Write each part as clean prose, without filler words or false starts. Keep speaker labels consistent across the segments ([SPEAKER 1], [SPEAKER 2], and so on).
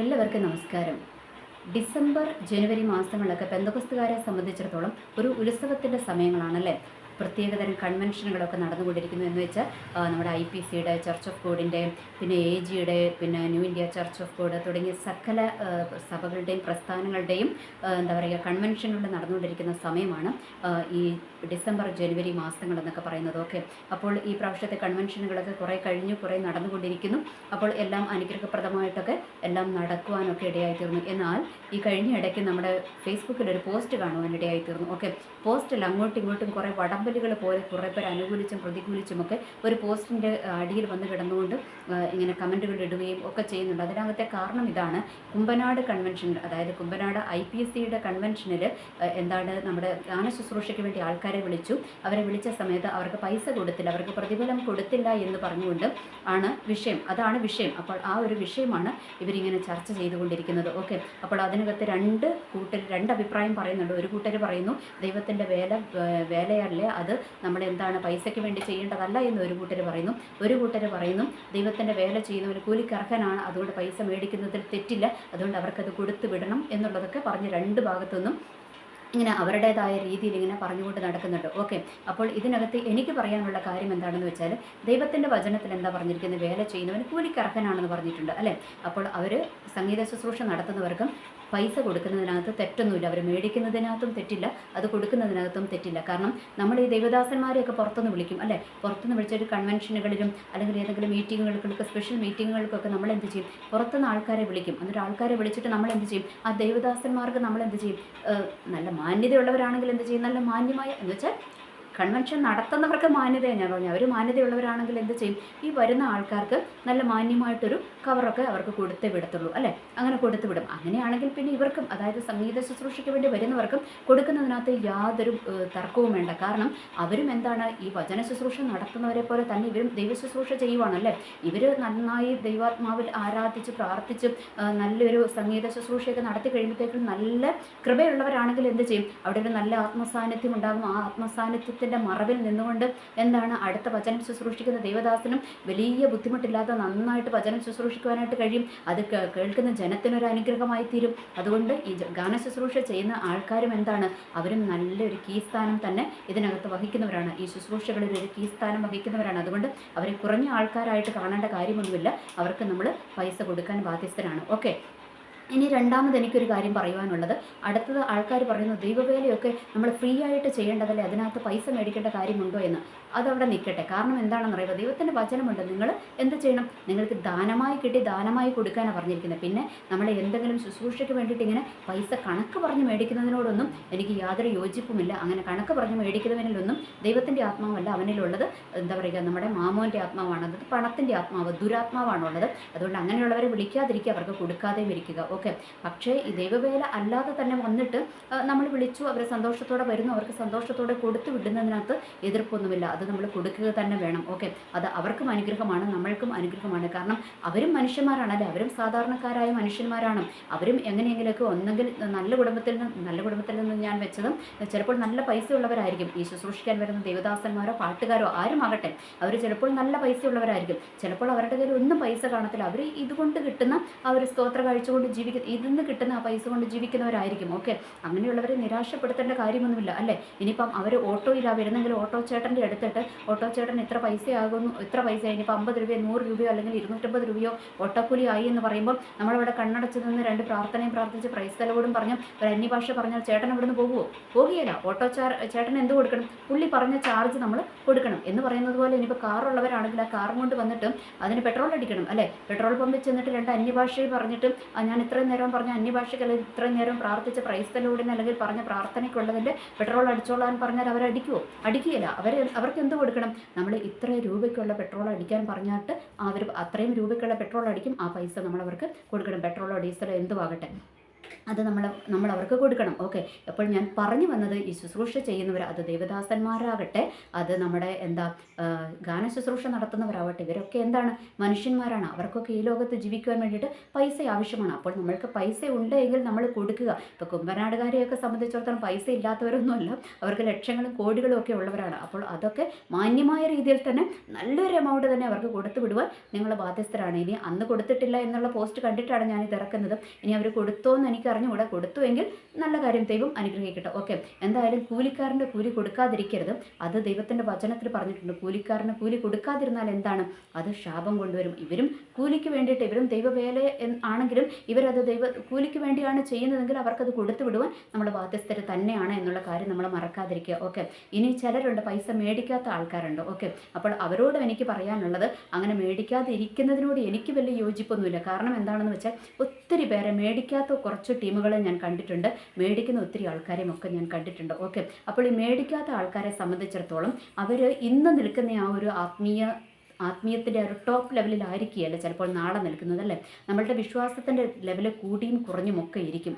[SPEAKER 1] എല്ലാവർക്കും നമസ്കാരം. ഡിസംബർ, ജനുവരി മാസങ്ങളിലൊക്കെ പെന്തക്കോസ്തുകാരെ സംബന്ധിച്ചിടത്തോളം ഒരു ഉത്സവത്തിൻ്റെ സമയങ്ങളാണല്ലേ. പ്രത്യേകതരം കൺവെൻഷനുകളൊക്കെ നടന്നുകൊണ്ടിരിക്കുന്നു എന്ന് വെച്ചാൽ നമ്മുടെ IPCയുടെ, ചർച്ച് ഓഫ് ഗോഡിൻ്റെ, പിന്നെ AGയുടെ, പിന്നെ new India church of God തുടങ്ങിയ സകല സഭകളുടെയും പ്രസ്ഥാനങ്ങളുടെയും എന്താ പറയുക കൺവെൻഷനുകൾ നടന്നുകൊണ്ടിരിക്കുന്ന സമയമാണ് ഈ ഡിസംബർ, ജനുവരി മാസങ്ങളെന്നൊക്കെ പറയുന്നത്. ഓക്കെ, അപ്പോൾ ഈ പ്രാവശ്യത്തെ കൺവെൻഷനുകളൊക്കെ കുറേ കഴിഞ്ഞു, കുറേ നടന്നുകൊണ്ടിരിക്കുന്നു. അപ്പോൾ എല്ലാം അനുഗ്രഹപ്രദമായിട്ടൊക്കെ എല്ലാം നടക്കുവാനൊക്കെ ഇടയായിത്തീർന്നു. എന്നാൽ ഈ കഴിഞ്ഞ ഇടയ്ക്ക് നമ്മുടെ ഫേസ്ബുക്കിൽ ഒരു പോസ്റ്റ് കാണുവാൻ ഇടയായിത്തീർന്നു. ഓക്കെ, പോസ്റ്റിൽ അങ്ങോട്ടും ഇങ്ങോട്ടും കുറേ വടംവലികൾ പോലെ കുറേ പേർ അനുകൂലിച്ചും പ്രതികൂലിച്ചുമൊക്കെ ഒരു പോസ്റ്റിൻ്റെ അടിയിൽ വന്ന് കിടന്നുകൊണ്ട് ഇങ്ങനെ കമൻറ്റുകൾ ഇടുകയും ഒക്കെ ചെയ്യുന്നുണ്ട്. അതിനകത്തെ കാരണം ഇതാണ്: കുമ്പനാട് കൺവെൻഷൻ, അതായത് കുമ്പനാട് IPCയുടെ കൺവെൻഷനിൽ എന്താണ് നമ്മുടെ ഗാന ശുശ്രൂഷയ്ക്ക് വേണ്ടി ആൾക്കാരെ വിളിച്ചു. അവരെ വിളിച്ച സമയത്ത് അവർക്ക് പൈസ കൊടുത്തില്ല, അവർക്ക് പ്രതിഫലം കൊടുത്തില്ല എന്ന് പറഞ്ഞുകൊണ്ട് ആണ് വിഷയം. അതാണ് വിഷയം. അപ്പോൾ ആ ഒരു വിഷയമാണ് ഇവരിങ്ങനെ ചർച്ച ചെയ്തുകൊണ്ടിരിക്കുന്നത്. ഓക്കെ, അപ്പോൾ അതിനകത്ത് രണ്ട് അഭിപ്രായം പറയുന്നുണ്ട്. ഒരു കൂട്ടർ പറയുന്നു ദൈവത്തിൻ്റെ വേലയല്ലേ, അത് നമ്മൾ എന്താണ് പൈസയ്ക്ക് വേണ്ടി ചെയ്യേണ്ടതല്ല എന്ന് ഒരു കൂട്ടർ പറയുന്നു. ഒരു കൂട്ടർ പറയുന്നു ദൈവത്തിൻ്റെ വേല ചെയ്യുന്നവന് കൂലിക്കർഹനാണ്, അതുകൊണ്ട് പൈസ മേടിക്കുന്നതിൽ തെറ്റില്ല, അതുകൊണ്ട് അവർക്കത് കൊടുത്തു വിടണം എന്നുള്ളതൊക്കെ പറഞ്ഞ് രണ്ട് ഭാഗത്തുനിന്നും ഇങ്ങനെ അവരുടേതായ രീതിയിൽ ഇങ്ങനെ പറഞ്ഞുകൊണ്ട് നടക്കുന്നുണ്ട്. ഓക്കെ, അപ്പോൾ ഇതിനകത്ത് എനിക്ക് പറയാനുള്ള കാര്യം എന്താണെന്ന് വെച്ചാൽ, ദൈവത്തിൻ്റെ വചനത്തിൽ എന്താ പറഞ്ഞിരിക്കുന്നത്? വേല ചെയ്യുന്നവന് കൂലിക്കർഹനാണെന്ന് പറഞ്ഞിട്ടുണ്ട് അല്ലേ. അപ്പോൾ അവർ സംഗീത ശുശ്രൂഷ നടത്തുന്നവർക്കും പൈസ കൊടുക്കുന്നതിനകത്ത് തെറ്റൊന്നുമില്ല, അവർ മേടിക്കുന്നതിനകത്തും തെറ്റില്ല, അത് കൊടുക്കുന്നതിനകത്തും തെറ്റില്ല. കാരണം നമ്മൾ ഈ ദൈവദാസന്മാരെയൊക്കെ പുറത്തുനിന്ന് വിളിക്കും അല്ലേ. പുറത്തുനിന്ന് വിളിച്ചൊരു കൺവെൻഷനുകളിലും അല്ലെങ്കിൽ ഏതെങ്കിലും മീറ്റിങ്ങുകൾക്കൊക്കെ, സ്പെഷ്യൽ മീറ്റിങ്ങുകൾക്കൊക്കെ നമ്മൾ എന്ത് ചെയ്യും? പുറത്തുനിന്ന് ആൾക്കാരെ വിളിക്കും. എന്നിട്ട് ആൾക്കാരെ വിളിച്ചിട്ട് നമ്മൾ എന്ത് ചെയ്യും? ആ ദൈവദാസന്മാർക്ക് നമ്മൾ എന്ത് ചെയ്യും? നല്ല മാന്യതയുള്ളവരാണെങ്കിൽ എന്ത് ചെയ്യും? നല്ല മാന്യമായ എന്ന് വെച്ചാൽ കൺവെൻഷൻ നടത്തുന്നവർക്ക് മാന്യതയാണ് ഞാൻ പറഞ്ഞു. അവർ മാന്യതയുള്ളവരാണെങ്കിൽ എന്ത് ചെയ്യും? ഈ വരുന്ന ആൾക്കാർക്ക് നല്ല മാന്യമായിട്ടൊരു കവറൊക്കെ അവർക്ക് കൊടുത്തേ വിടത്തുള്ളൂ അല്ലേ. അങ്ങനെ കൊടുത്തു വിടും. അങ്ങനെയാണെങ്കിൽ പിന്നെ ഇവർക്കും, അതായത് സംഗീത ശുശ്രൂഷയ്ക്ക് വേണ്ടി വരുന്നവർക്കും കൊടുക്കുന്നതിനകത്ത് യാതൊരു തർക്കവും വേണ്ട. കാരണം അവരും എന്താണ്, ഈ വചന ശുശ്രൂഷ നടത്തുന്നവരെ പോലെ തന്നെ ഇവരും ദൈവ ശുശ്രൂഷ ചെയ്യുവാണല്ലേ. ഇവർ നന്നായി ദൈവാത്മാവിൽ ആരാധിച്ച് പ്രാർത്ഥിച്ച് നല്ലൊരു സംഗീത ശുശ്രൂഷയൊക്കെ നടത്തി കഴിയുമ്പോഴത്തേക്കും നല്ല കൃപയുള്ളവരാണെങ്കിൽ എന്ത് ചെയ്യും? അവിടെ ഒരു നല്ല ആത്മസാന്നിധ്യം ഉണ്ടാകും. ആ ആത്മസാന്നിധ്യത്തിൽ മറവിൽ നിന്നുകൊണ്ട് എന്താണ് അടുത്ത വചനം ശുശ്രൂഷിക്കുന്ന ദൈവദാസനും വലിയ ബുദ്ധിമുട്ടില്ലാതെ നന്നായിട്ട് വചനം ശുശ്രൂഷിക്കുവാനായിട്ട് കഴിയും. അത് കേൾക്കുന്ന ജനത്തിനൊരു അനുഗ്രഹമായി തീരും. അതുകൊണ്ട് ഈ ഗാന ശുശ്രൂഷ ചെയ്യുന്ന ആൾക്കാരും എന്താണ്, അവരും നല്ലൊരു കീസ്ഥാനം തന്നെ ഇതിനകത്ത് വഹിക്കുന്നവരാണ്. ഈ ശുശ്രൂഷകളിൽ ഒരു കീസ്ഥാനം വഹിക്കുന്നവരാണ്. അതുകൊണ്ട് അവരെ കുറഞ്ഞ ആൾക്കാരായിട്ട് കാണേണ്ട കാര്യമൊന്നുമില്ല. അവർക്ക് നമ്മൾ പൈസ കൊടുക്കാൻ ബാധ്യസ്ഥരാണ്. ഓക്കെ, ഇനി രണ്ടാമത് എനിക്കൊരു കാര്യം പറയുവാനുള്ളത്, അടുത്തത് ആൾക്കാർ പറയുന്നു ദൈവവേലയൊക്കെ നമ്മൾ ഫ്രീ ആയിട്ട് ചെയ്യേണ്ടതല്ലേ, അതിനകത്ത് പൈസ മേടിക്കേണ്ട കാര്യമുണ്ടോ എന്ന്. അതവിടെ നിൽക്കട്ടെ. കാരണം എന്താണെന്ന് പറയുമ്പോൾ ദൈവത്തിൻ്റെ വചനമുണ്ട്, നിങ്ങൾ എന്ത് ചെയ്യണം? നിങ്ങൾക്ക് ദാനമായി കിട്ടി ദാനമായി കൊടുക്കാനാണ് പറഞ്ഞിരിക്കുന്നത്. പിന്നെ നമ്മൾ എന്തെങ്കിലും ശുശ്രൂഷയ്ക്ക് വേണ്ടിയിട്ട് ഇങ്ങനെ പൈസ കണക്ക് പറഞ്ഞ് മേടിക്കുന്നതിനോടൊന്നും എനിക്ക് യാതൊരു യോജിപ്പുമില്ല. അങ്ങനെ കണക്ക് പറഞ്ഞ് മേടിക്കുന്നവനിലൊന്നും ദൈവത്തിൻ്റെ ആത്മാവല്ല അവനിലുള്ളത്. എന്താ പറയുക, നമ്മുടെ മാമോൻ്റെ ആത്മാവാണ്, അത് പണത്തിൻ്റെ ആത്മാവ്, ദുരാത്മാവാണുള്ളത്. അതുകൊണ്ട് അങ്ങനെയുള്ളവരെ വിളിക്കാതിരിക്കുക, അവർക്ക് കൊടുക്കാതെയും ഇരിക്കുക. ഓക്കെ, പക്ഷേ ഈ ദൈവവേല അല്ലാതെ തന്നെ വന്നിട്ട് നമ്മൾ വിളിച്ചു, അവർ സന്തോഷത്തോടെ വരുന്നു, അവർക്ക് സന്തോഷത്തോടെ കൊടുത്തു വിടുന്നതിനകത്ത് എതിർപ്പൊന്നുമില്ല. അത് നമ്മൾ കൊടുക്കുക തന്നെ വേണം. ഓക്കെ, അത് അവർക്കും അനുഗ്രഹമാണ്, നമ്മൾക്കും അനുഗ്രഹമാണ്. കാരണം അവരും മനുഷ്യന്മാരാണല്ലേ, അവരും സാധാരണക്കാരായ മനുഷ്യന്മാരാണ്. അവരും എങ്ങനെയെങ്കിലുമൊക്കെ ഒന്നെങ്കിൽ നല്ല കുടുംബത്തിൽ നിന്ന് ഞാൻ വെച്ചതും ചിലപ്പോൾ നല്ല പൈസ ഉള്ളവരായിരിക്കും. ഈ ശുശ്രൂഷിക്കാൻ വരുന്ന ദേവദാസന്മാരോ പാട്ടുകാരോ ആരും ആകട്ടെ, അവർ ചിലപ്പോൾ നല്ല പൈസ ഉള്ളവരായിരിക്കും. ചിലപ്പോൾ അവരുടെ കയ്യിൽ ഒന്നും പൈസ കാണത്തില്ല. അവർ ഇതുകൊണ്ട് കിട്ടുന്ന ആ ഒരു സ്തോത്ര കാഴ്ച കൊണ്ട് ഇതിൽ നിന്ന് കിട്ടുന്ന ആ പൈസ കൊണ്ട് ജീവിക്കുന്നവരായിരിക്കും. ഓക്കെ, അങ്ങനെയുള്ളവരെ നിരാശപ്പെടുത്തേണ്ട കാര്യമൊന്നുമില്ല അല്ലേ. ഇനിയിപ്പം അവർ ഓട്ടോയിലാണ് വരുന്നെങ്കിൽ ഓട്ടോ ചേട്ടൻ്റെ അടുത്തിട്ട് ഓട്ടോ ചേട്ടൻ എത്ര പൈസയാകുന്നു, എത്ര പൈസ, ഇനിയിപ്പോൾ 50 രൂപയോ 100 രൂപയോ അല്ലെങ്കിൽ 250 രൂപയോ ഓട്ടോക്കൂലി ആയി എന്ന് പറയുമ്പോൾ നമ്മളവിടെ കണ്ണടച്ച് നിന്ന് രണ്ട് പ്രാർത്ഥനയും പ്രാർത്ഥിച്ച് പ്രൈസ്തലോടും പറഞ്ഞ് ഒരു അന്യഭാഷ പറഞ്ഞാൽ ചേട്ടൻ ഇവിടുന്ന് പോകുകയില്ല. ഓട്ടോ ചേട്ടൻ എന്ത് കൊടുക്കണം? പുള്ളി പറഞ്ഞ ചാർജ് നമ്മൾ കൊടുക്കണം എന്ന് പറയുന്നത് പോലെ ഇനിയിപ്പോൾ കാറുള്ളവരാണെങ്കിൽ ആ കാറും കൊണ്ട് വന്നിട്ട് അതിന് പെട്രോൾ അടിക്കണം അല്ലേ. പെട്രോൾ പമ്പിൽ ചെന്നിട്ട് രണ്ട് അന്യഭാഷയിൽ പറഞ്ഞിട്ട് ഞാൻ ഇത്രയും നേരം പറഞ്ഞ അന്യഭാഷയ്ക്ക് അല്ലെങ്കിൽ ഇത്രയും നേരം പ്രാർത്ഥിച്ച പ്രൈസ്തലോടിന് അല്ലെങ്കിൽ പറഞ്ഞ പ്രാർത്ഥനയ്ക്കുള്ളതിൻ്റെ പെട്രോൾ അടിച്ചോളാൻ പറഞ്ഞാൽ അവരടിക്കുമോ? അടിക്കുകയില്ല. അവർക്ക് എന്ത് കൊടുക്കണം? നമ്മൾ ഇത്ര രൂപയ്ക്കുള്ള പെട്രോൾ അടിക്കാൻ പറഞ്ഞിട്ട് അവർ അത്രയും രൂപയ്ക്കുള്ള പെട്രോൾ അടിക്കും. ആ പൈസ നമ്മളവർക്ക് കൊടുക്കണം. പെട്രോളോ ഡീസലോ എന്തുവാകട്ടെ. അത് നമ്മൾ അവർക്ക് കൊടുക്കണം. ഓക്കെ. അപ്പോൾ ഞാൻ പറഞ്ഞു വന്നത് ഈ ശുശ്രൂഷ ചെയ്യുന്നവർ, അത് ദേവദാസന്മാരാകട്ടെ, അത് നമ്മുടെ ഗാന ശുശ്രൂഷ നടത്തുന്നവരാവട്ടെ, ഇവരൊക്കെ എന്താണ്, മനുഷ്യന്മാരാണ്. അവർക്കൊക്കെ ഈ ലോകത്ത് ജീവിക്കുവാൻ വേണ്ടിയിട്ട് പൈസ ആവശ്യമാണ്. അപ്പോൾ നമ്മൾക്ക് പൈസ ഉണ്ട് എങ്കിൽ നമ്മൾ കൊടുക്കുക. ഇപ്പോൾ കുമ്പനാടുകാരെയൊക്കെ സംബന്ധിച്ചിടത്തോളം പൈസ ഇല്ലാത്തവരൊന്നുമല്ല, അവർക്ക് ലക്ഷങ്ങളും കോടികളും ഒക്കെ ഉള്ളവരാണ്. അപ്പോൾ അതൊക്കെ മാന്യമായ രീതിയിൽ തന്നെ നല്ലൊരു എമൗണ്ട് തന്നെ അവർക്ക് കൊടുത്തു വിടുവാൻ നിങ്ങൾ ബാധ്യസ്ഥരാണ്. ഇനി അന്ന് കൊടുത്തിട്ടില്ല എന്നുള്ള പോസ്റ്റ് കണ്ടിട്ടാണ് ഞാനിത് ഇറക്കുന്നത്. ഇനി അവർ കൊടുത്തോ എന്ന് എനിക്ക് അറിഞ്ഞുകൂടെ. കൊടുത്തുവെങ്കിൽ നല്ല കാര്യം, ദൈവം അനുഗ്രഹിക്കട്ടെ. ഓക്കെ. എന്തായാലും കൂലിക്കാരൻ്റെ കൂലി കൊടുക്കാതിരിക്കരുത്. അത് ദൈവത്തിൻ്റെ വചനത്തിൽ പറഞ്ഞിട്ടുണ്ട്. കൂലിക്കാരന് കൂലി കൊടുക്കാതിരുന്നാൽ എന്താണ്, അത് ശാപം കൊണ്ടുവരും. ഇവരും കൂലിക്ക് വേണ്ടിയിട്ട്, ഇവരും ദൈവവേല ആണെങ്കിലും ഇവരത് കൂലിക്ക് വേണ്ടിയാണ് ചെയ്യുന്നതെങ്കിൽ അവർക്കത് കൊടുത്തു വിടുവാൻ നമ്മൾ ബാധ്യസ്ഥർ തന്നെയാണ് എന്നുള്ള കാര്യം നമ്മൾ മറക്കാതിരിക്കുക. ഓക്കെ. ഇനി ചിലരുണ്ട് പൈസ മേടിക്കാത്ത ആൾക്കാരുണ്ട്. ഓക്കെ. അപ്പോൾ അവരോടും എനിക്ക് പറയാനുള്ളത്, അങ്ങനെ മേടിക്കാതെ ഇരിക്കുന്നതിനോട് എനിക്ക് വലിയ യോജിപ്പൊന്നുമില്ല. കാരണം എന്താണെന്ന് വെച്ചാൽ ഒത്തിരി പേരെ മേടിക്കാത്ത കുറച്ച് ടീമുകളെ ഞാൻ കണ്ടിട്ടുണ്ട്, മേടിക്കുന്ന ഒത്തിരി ആൾക്കാരെയും ഒക്കെ ഞാൻ കണ്ടിട്ടുണ്ട്. ഓക്കെ. അപ്പോൾ ഈ മേടിക്കാത്ത ആൾക്കാരെ സംബന്ധിച്ചിടത്തോളം അവർ ഇന്ന് നിൽക്കുന്ന ആ ഒരു ആത്മീയത്തിൻ്റെ ഒരു ടോപ്പ് ലെവലിലായിരിക്കുകയല്ല ചിലപ്പോൾ നാളെ നിൽക്കുന്നത്, അല്ലേ? നമ്മളുടെ വിശ്വാസത്തിൻ്റെ ലെവൽ കൂടിയും കുറഞ്ഞും ഒക്കെ ഇരിക്കും.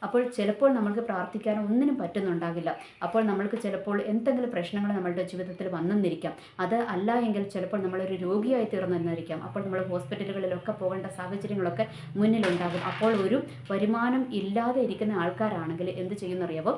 [SPEAKER 1] അപ്പോൾ ചിലപ്പോൾ നമ്മൾക്ക് പ്രാർത്ഥിക്കാനോ ഒന്നിനും പറ്റുന്നുണ്ടാകില്ല. അപ്പോൾ നമ്മൾക്ക് ചിലപ്പോൾ എന്തെങ്കിലും പ്രശ്നങ്ങൾ നമ്മളുടെ ജീവിതത്തിൽ വന്നെന്നിരിക്കാം. അത് അല്ല എങ്കിൽ ചിലപ്പോൾ നമ്മളൊരു രോഗിയായി തീർന്നെന്നിരിക്കാം. അപ്പോൾ നമ്മൾ ഹോസ്പിറ്റലുകളിലൊക്കെ പോകേണ്ട സാഹചര്യങ്ങളൊക്കെ മുന്നിലുണ്ടാകും. അപ്പോൾ ഒരു വരുമാനം ഇല്ലാതെ ഇരിക്കുന്ന ആൾക്കാരാണെങ്കിൽ എന്ത് ചെയ്യുന്നറിയാവോ,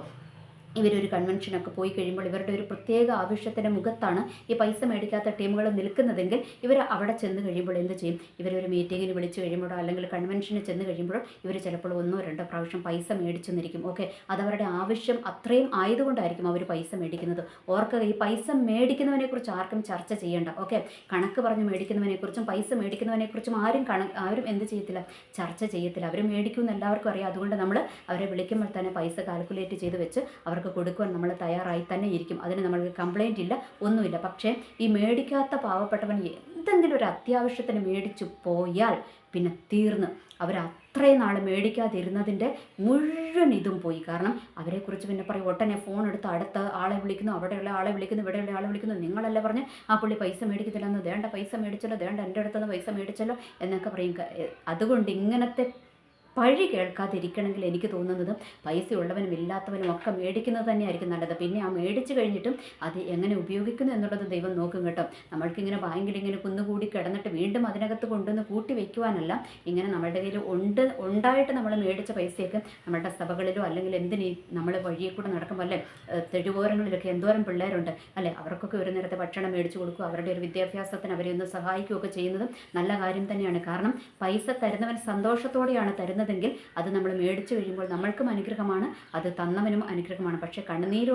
[SPEAKER 1] ഇവരൊരു കൺവെൻഷനൊക്കെ പോയി കഴിയുമ്പോൾ ഇവരുടെ ഒരു പ്രത്യേക ആവശ്യത്തിൻ്റെ മുഖത്താണ് ഈ പൈസ മേടിക്കാത്ത ടീമുകൾ നിൽക്കുന്നതെങ്കിൽ ഇവർ അവിടെ ചെന്ന് കഴിയുമ്പോൾ എന്ത് ചെയ്യും, ഇവരൊരു മീറ്റിങ്ങിന് വിളിച്ച് കഴിയുമ്പോഴോ അല്ലെങ്കിൽ കൺവെൻഷന് ചെന്ന് കഴിയുമ്പോഴോ ഇവർ ചിലപ്പോൾ 1-2 പ്രാവശ്യം പൈസ മേടിച്ചെന്നിരിക്കും. ഓക്കെ. അതവരുടെ ആവശ്യം അത്രയും ആയതുകൊണ്ടായിരിക്കും അവർ പൈസ മേടിക്കുന്നത്. ഓർക്കുക, ഈ പൈസ മേടിക്കുന്നവനെക്കുറിച്ച് ആർക്കും ചർച്ച ചെയ്യേണ്ട. ഓക്കെ. കണക്ക് പറഞ്ഞ് മേടിക്കുന്നവനെക്കുറിച്ചും പൈസ മേടിക്കുന്നവനെക്കുറിച്ചും ആരും എന്ത് ചെയ്യത്തില്ല, ചർച്ച ചെയ്യത്തില്ല. അവർ മേടിക്കുമെന്ന് എല്ലാവർക്കും അറിയാം. അതുകൊണ്ട് നമ്മൾ അവരെ വിളിക്കുമ്പോൾ തന്നെ പൈസ കാൽക്കുലേറ്റ് ചെയ്ത് വെച്ച് അവർക്ക് കൊടുക്കുവാൻ നമ്മൾ തയ്യാറായി തന്നെ ഇരിക്കും. അതിന് നമ്മൾക്ക് കംപ്ലൈൻ്റ് ഇല്ല, ഒന്നുമില്ല. പക്ഷേ ഈ മേടിക്കാത്ത പാവപ്പെട്ടവൻ എന്തെങ്കിലും ഒരു അത്യാവശ്യത്തിന് മേടിച്ചു പോയാൽ പിന്നെ തീർന്ന്. അത്രയും നാൾ മേടിക്കാതിരുന്നതിൻ്റെ മുഴുവൻ ഇതും പോയി. കാരണം അവരെക്കുറിച്ച് പിന്നെ പറയും, ഒട്ടനെ ഫോൺ എടുത്ത് അടുത്ത ആളെ വിളിക്കുന്നു, അവിടെയുള്ള ആളെ വിളിക്കുന്നു, ഇവിടെയുള്ള ആളെ വിളിക്കുന്നു. നിങ്ങളല്ലേ പറഞ്ഞ് ആ പുള്ളി പൈസ മേടിക്കത്തില്ലെന്ന്, ദേണ്ട പൈസ മേടിച്ചല്ലോ, ദേണ്ട എൻ്റെ അടുത്തുനിന്ന് പൈസ മേടിച്ചല്ലോ എന്നൊക്കെ പറയും. അതുകൊണ്ട് ഇങ്ങനത്തെ പഴി കേൾക്കാതിരിക്കണമെങ്കിൽ എനിക്ക് തോന്നുന്നത് പൈസ ഉള്ളവനും ഇല്ലാത്തവനും ഒക്കെ മേടിക്കുന്നത് തന്നെയായിരിക്കും നല്ലത്. പിന്നെ ആ മേടിച്ച് കഴിഞ്ഞിട്ടും അത് എങ്ങനെ ഉപയോഗിക്കുന്നു എന്നുള്ളത് ദൈവം നോക്കും കേട്ടോ. നമ്മൾക്കിങ്ങനെ ബാങ്കിൽ ഇങ്ങനെ കുന്നുകൂടി കിടന്നിട്ട് വീണ്ടും അതിനകത്ത് കൊണ്ടുവന്ന് കൂട്ടി വയ്ക്കുവാനല്ല, ഇങ്ങനെ നമ്മളുടെ കയ്യിൽ ഉണ്ടായിട്ട് നമ്മൾ മേടിച്ച പൈസയൊക്കെ നമ്മളുടെ സഭകളിലോ അല്ലെങ്കിൽ എന്തിനീ നമ്മൾ വഴിയെ കൂടെ നടക്കുമ്പോൾ, അല്ലേ, തെരുവോരങ്ങളിലൊക്കെ എന്തോരം പിള്ളേരുണ്ട്, അല്ലേ, അവർക്കൊക്കെ ഒരു നേരത്തെ ഭക്ഷണം മേടിച്ച് കൊടുക്കുക, അവരുടെ ഒരു വിദ്യാഭ്യാസത്തിന് അവരെ ഒന്ന് സഹായിക്കുകയൊക്കെ ചെയ്യുന്നതും നല്ല കാര്യം തന്നെയാണ്. കാരണം പൈസ തരുന്നവൻ സന്തോഷത്തോടെയാണ് തരുന്നതെങ്കിൽ അത് നമ്മൾ മേടിച്ചു കഴിയുമ്പോൾ നമ്മൾക്കും അനുഗ്രഹമാണ്, അത് തന്നവനും അനുഗ്രഹമാണ്. പക്ഷേ കണ്ണുനീര്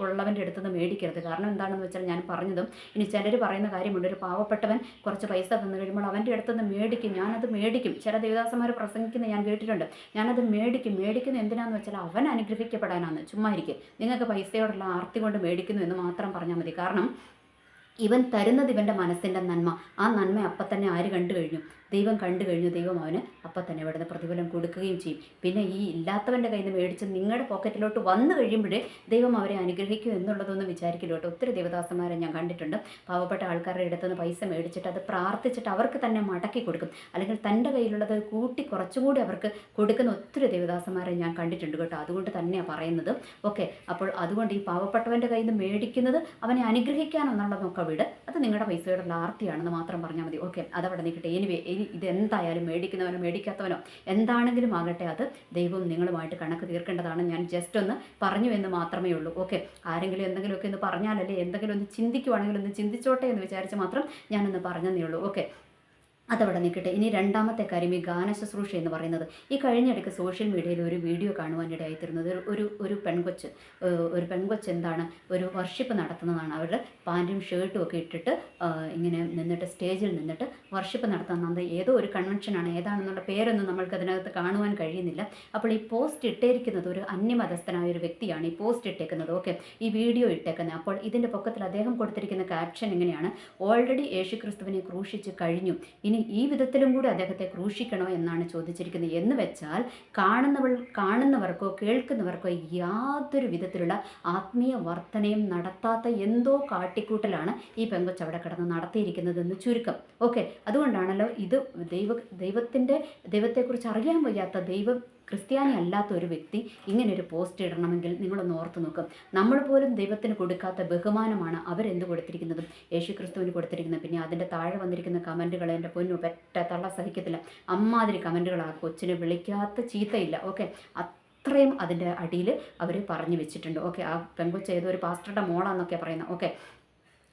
[SPEAKER 1] ഉള്ളവൻ്റെ അടുത്തുനിന്ന് മേടിക്കരുത്. കാരണം എന്താണെന്ന് വെച്ചാൽ ഞാൻ പറഞ്ഞതും, ഇനി ചിലർ പറയുന്ന കാര്യമുണ്ട്, ഒരു പാവപ്പെട്ടവൻ കുറച്ച് പൈസ തന്നു കഴിയുമ്പോൾ അവൻ്റെ അടുത്തുനിന്ന് മേടിക്കും. ഞാനത് മേടിക്കും. ചില ദേവദാസന്മാർ പ്രസംഗിക്കുന്ന ഞാൻ കേട്ടിട്ടുണ്ട്. ഞാനത് മേടിക്കുന്ന എന്തിനാന്ന് വെച്ചാൽ അവൻ അനുഗ്രഹിക്കപ്പെടാനാണ്. ചുമ്മാ ഇരിക്കും, നിങ്ങൾക്ക് പൈസയോടുള്ള ആർത്തി കൊണ്ട് മേടിക്കുന്നു എന്ന് മാത്രം പറഞ്ഞാൽ മതി. കാരണം ഇവൻ തരുന്നത് ഇവൻ്റെ മനസ്സിൻ്റെ നന്മ. ആ നന്മ അപ്പം തന്നെ ആര് കണ്ടു കഴിഞ്ഞു? ദൈവം കണ്ടു കഴിഞ്ഞു. ദൈവം അവന് അപ്പം തന്നെ ഇവിടുന്ന് പ്രതിഫലം കൊടുക്കുകയും ചെയ്യും. പിന്നെ ഈ ഇല്ലാത്തവൻ്റെ കയ്യിൽ നിന്ന് മേടിച്ച് നിങ്ങളുടെ പോക്കറ്റിലോട്ട് വന്നു കഴിയുമ്പോഴേ ദൈവം അവരെ അനുഗ്രഹിക്കും എന്നുള്ളതൊന്നും വിചാരിക്കില്ലോട്ടോ. ഒത്തിരി ദേവദാസന്മാരെ ഞാൻ കണ്ടിട്ടുണ്ട്. പാവപ്പെട്ട ആൾക്കാരുടെ അടുത്തുനിന്ന് പൈസ മേടിച്ചിട്ട് അത് പ്രാർത്ഥിച്ചിട്ട് അവർക്ക് തന്നെ മടക്കി കൊടുക്കും, അല്ലെങ്കിൽ തൻ്റെ കയ്യിലുള്ളത് കൂട്ടി കുറച്ചുകൂടി അവർക്ക് കൊടുക്കുന്ന ഒത്തിരി ദേവദാസന്മാരെ ഞാൻ കണ്ടിട്ടുണ്ട് കേട്ടോ. അതുകൊണ്ട് തന്നെയാണ് പറയുന്നത്. ഓക്കെ. അപ്പോൾ അതുകൊണ്ട് ഈ പാവപ്പെട്ടവൻ്റെ കയ്യിൽ നിന്ന് മേടിക്കുന്നത് അവനെ അനുഗ്രഹിക്കാനെന്നുള്ളതൊക്കെ വിട്, അത് നിങ്ങളുടെ പൈസയോടുള്ള ആർത്തിയാണെന്ന് മാത്രം പറഞ്ഞാൽ മതി. ഓക്കെ. അതവിടെ നിൽക്കട്ടെ. ഇതെന്തായാലും മേടിക്കുന്നവനോ മേടിക്കാത്തവനോ എന്താണെങ്കിലും ആകട്ടെ, അത് ദൈവം നിങ്ങളുമായിട്ട് കണക്ക് തീർക്കേണ്ടതാണ്. ഞാൻ ജസ്റ്റ് ഒന്ന് പറഞ്ഞു എന്ന് മാത്രമേ ഉള്ളൂ. ഓക്കെ. ആരെങ്കിലും എന്തെങ്കിലുമൊക്കെ ഒന്ന് പറഞ്ഞാലല്ലേ, എന്തെങ്കിലും ഒന്ന് ചിന്തിക്കുവാണെങ്കിൽ ഒന്ന് ചിന്തിച്ചോട്ടെ എന്ന് വിചാരിച്ച് മാത്രം ഞാനൊന്ന് പറഞ്ഞതേ ഉള്ളൂ. ഓക്കെ. അതവിടെ നിൽക്കട്ടെ. ഇനി രണ്ടാമത്തെ കാര്യം, ഈ ഗാന ശുശ്രൂഷ എന്ന് പറയുന്നത്. ഈ കഴിഞ്ഞിടയ്ക്ക് സോഷ്യൽ മീഡിയയിൽ ഒരു വീഡിയോ കാണുവാനിടയായിത്തീരുന്നത്, ഒരു പെൺകൊച്ച് എന്താണ്, ഒരു വർഷിപ്പ് നടത്തുന്നതാണ്. അവരുടെ പാൻറ്റും ഷർട്ടും ഒക്കെ ഇട്ടിട്ട് ഇങ്ങനെ നിന്നിട്ട് സ്റ്റേജിൽ നിന്നിട്ട് വർഷിപ്പ് നടത്തുന്നത്. ഏതോ ഒരു കൺവെൻഷനാണ്, ഏതാണെന്നുള്ള പേരൊന്നും നമ്മൾക്ക് അതിനകത്ത് കാണുവാൻ കഴിയുന്നില്ല. അപ്പോൾ ഈ പോസ്റ്റ് ഇട്ടേക്കുന്നത് ഒരു അന്യമതസ്ഥനായ ഒരു വ്യക്തിയാണ് ഈ പോസ്റ്റ് ഇട്ടേക്കുന്നത്. ഓക്കെ. ഈ വീഡിയോ ഇട്ടേക്കുന്നത്. അപ്പോൾ ഇതിൻ്റെ പൊക്കത്തിൽ അദ്ദേഹം കൊടുത്തിരിക്കുന്ന ക്യാപ്ഷൻ എങ്ങനെയാണ്, ഓൾറെഡി യേശുക്രിസ്തുവിനെ ക്രൂശിച്ച് കഴിഞ്ഞു, ഇനി ഇനി ഈ വിധത്തിലും കൂടി അദ്ദേഹത്തെ ക്രൂശിക്കണോ എന്നാണ് ചോദിച്ചിരിക്കുന്നത്. എന്ന് വെച്ചാൽ കാണുന്നവർക്കോ കേൾക്കുന്നവർക്കോ യാതൊരു വിധത്തിലുള്ള ആത്മീയ വർധനയും നടത്താത്ത എന്തോ കാട്ടിക്കൂട്ടലാണ് ഈ പെങ്കൊച്ച് അവിടെ കിടന്ന് നടത്തിയിരിക്കുന്നതെന്ന് ചുരുക്കം. ഓക്കെ, അതുകൊണ്ടാണല്ലോ ഇത് ദൈവത്തെക്കുറിച്ച് അറിയാൻ വയ്യാത്ത ക്രിസ്ത്യാനി അല്ലാത്ത ഒരു വ്യക്തി ഇങ്ങനെ ഒരു പോസ്റ്റ് ഇടണമെങ്കിൽ നിങ്ങളൊന്ന് ഓർത്ത് നോക്കും. നമ്മൾ പോലും ദൈവത്തിന് കൊടുക്കാത്ത ബഹുമാനമാണ് അവരെന്ത് കൊടുത്തിരിക്കുന്നതും യേശു ക്രിസ്തുവിന് കൊടുത്തിരിക്കുന്നത്. പിന്നെ അതിൻ്റെ താഴെ വന്നിരിക്കുന്ന കമൻറ്റുകൾ എൻ്റെ പൊന്നു പെറ്റ തള്ള സഹിക്കത്തില്ല. അമ്മാതിരി കമൻറ്റുകൾ. ആ കൊച്ചിനെ വിളിക്കാത്ത ചീത്തയില്ല. ഓക്കെ, അത്രയും അതിൻ്റെ അടിയിൽ അവർ പറഞ്ഞു വെച്ചിട്ടുണ്ട്. ഓക്കെ, ആ പെങ്കൊച്ച് ഏതോ ഒരു പാസ്റ്ററുടെ മോളാന്നൊക്കെയാണ് പറയുന്നത്. ഓക്കെ,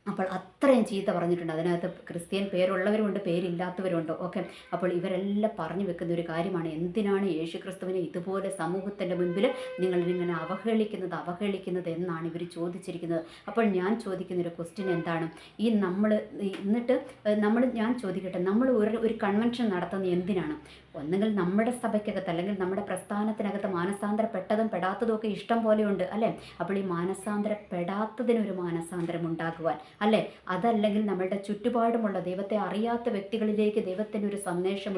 [SPEAKER 1] അപ്പോൾ അത്രയും ചീത്ത പറഞ്ഞിട്ടുണ്ട്. അതിനകത്ത് ക്രിസ്ത്യൻ പേരുള്ളവരുമുണ്ട്, പേരില്ലാത്തവരുണ്ട്. ഓക്കെ, അപ്പോൾ ഇവരെല്ലാം പറഞ്ഞു വെക്കുന്ന ഒരു കാര്യമാണ്, എന്തിനാണ് യേശു ക്രിസ്തുവിനെ ഇതുപോലെ സമൂഹത്തിൻ്റെ മുൻപിൽ നിങ്ങളിങ്ങനെ അവഹേളിക്കുന്നത് എന്നാണ് ഇവർ ചോദിച്ചിരിക്കുന്നത്. അപ്പോൾ ഞാൻ ചോദിക്കുന്നൊരു ക്വസ്റ്റ്യൻ എന്താണ്, ഞാൻ ചോദിക്കട്ടെ, നമ്മൾ ഒരു കൺവെൻഷൻ നടത്തുന്നത് എന്തിനാണ്? ഒന്നുകിൽ നമ്മുടെ സഭയ്ക്കകത്ത് അല്ലെങ്കിൽ നമ്മുടെ പ്രസ്ഥാനത്തിനകത്ത് മാനസാന്തരപ്പെട്ടതും പെടാത്തതും ഒക്കെ ഇഷ്ടം പോലെയുണ്ട് അല്ലേ? അപ്പോൾ ഈ മാനസാന്തരപ്പെടാത്തതിനൊരു മാനസാന്തരം ഉണ്ടാകുവാൻ അല്ലേ, അതല്ലെങ്കിൽ നമ്മളുടെ ചുറ്റുപാടുമുള്ള ദൈവത്തെ അറിയാത്ത വ്യക്തികളിലേക്ക് ദൈവത്തിൻ്റെ ഒരു സന്ദേശം,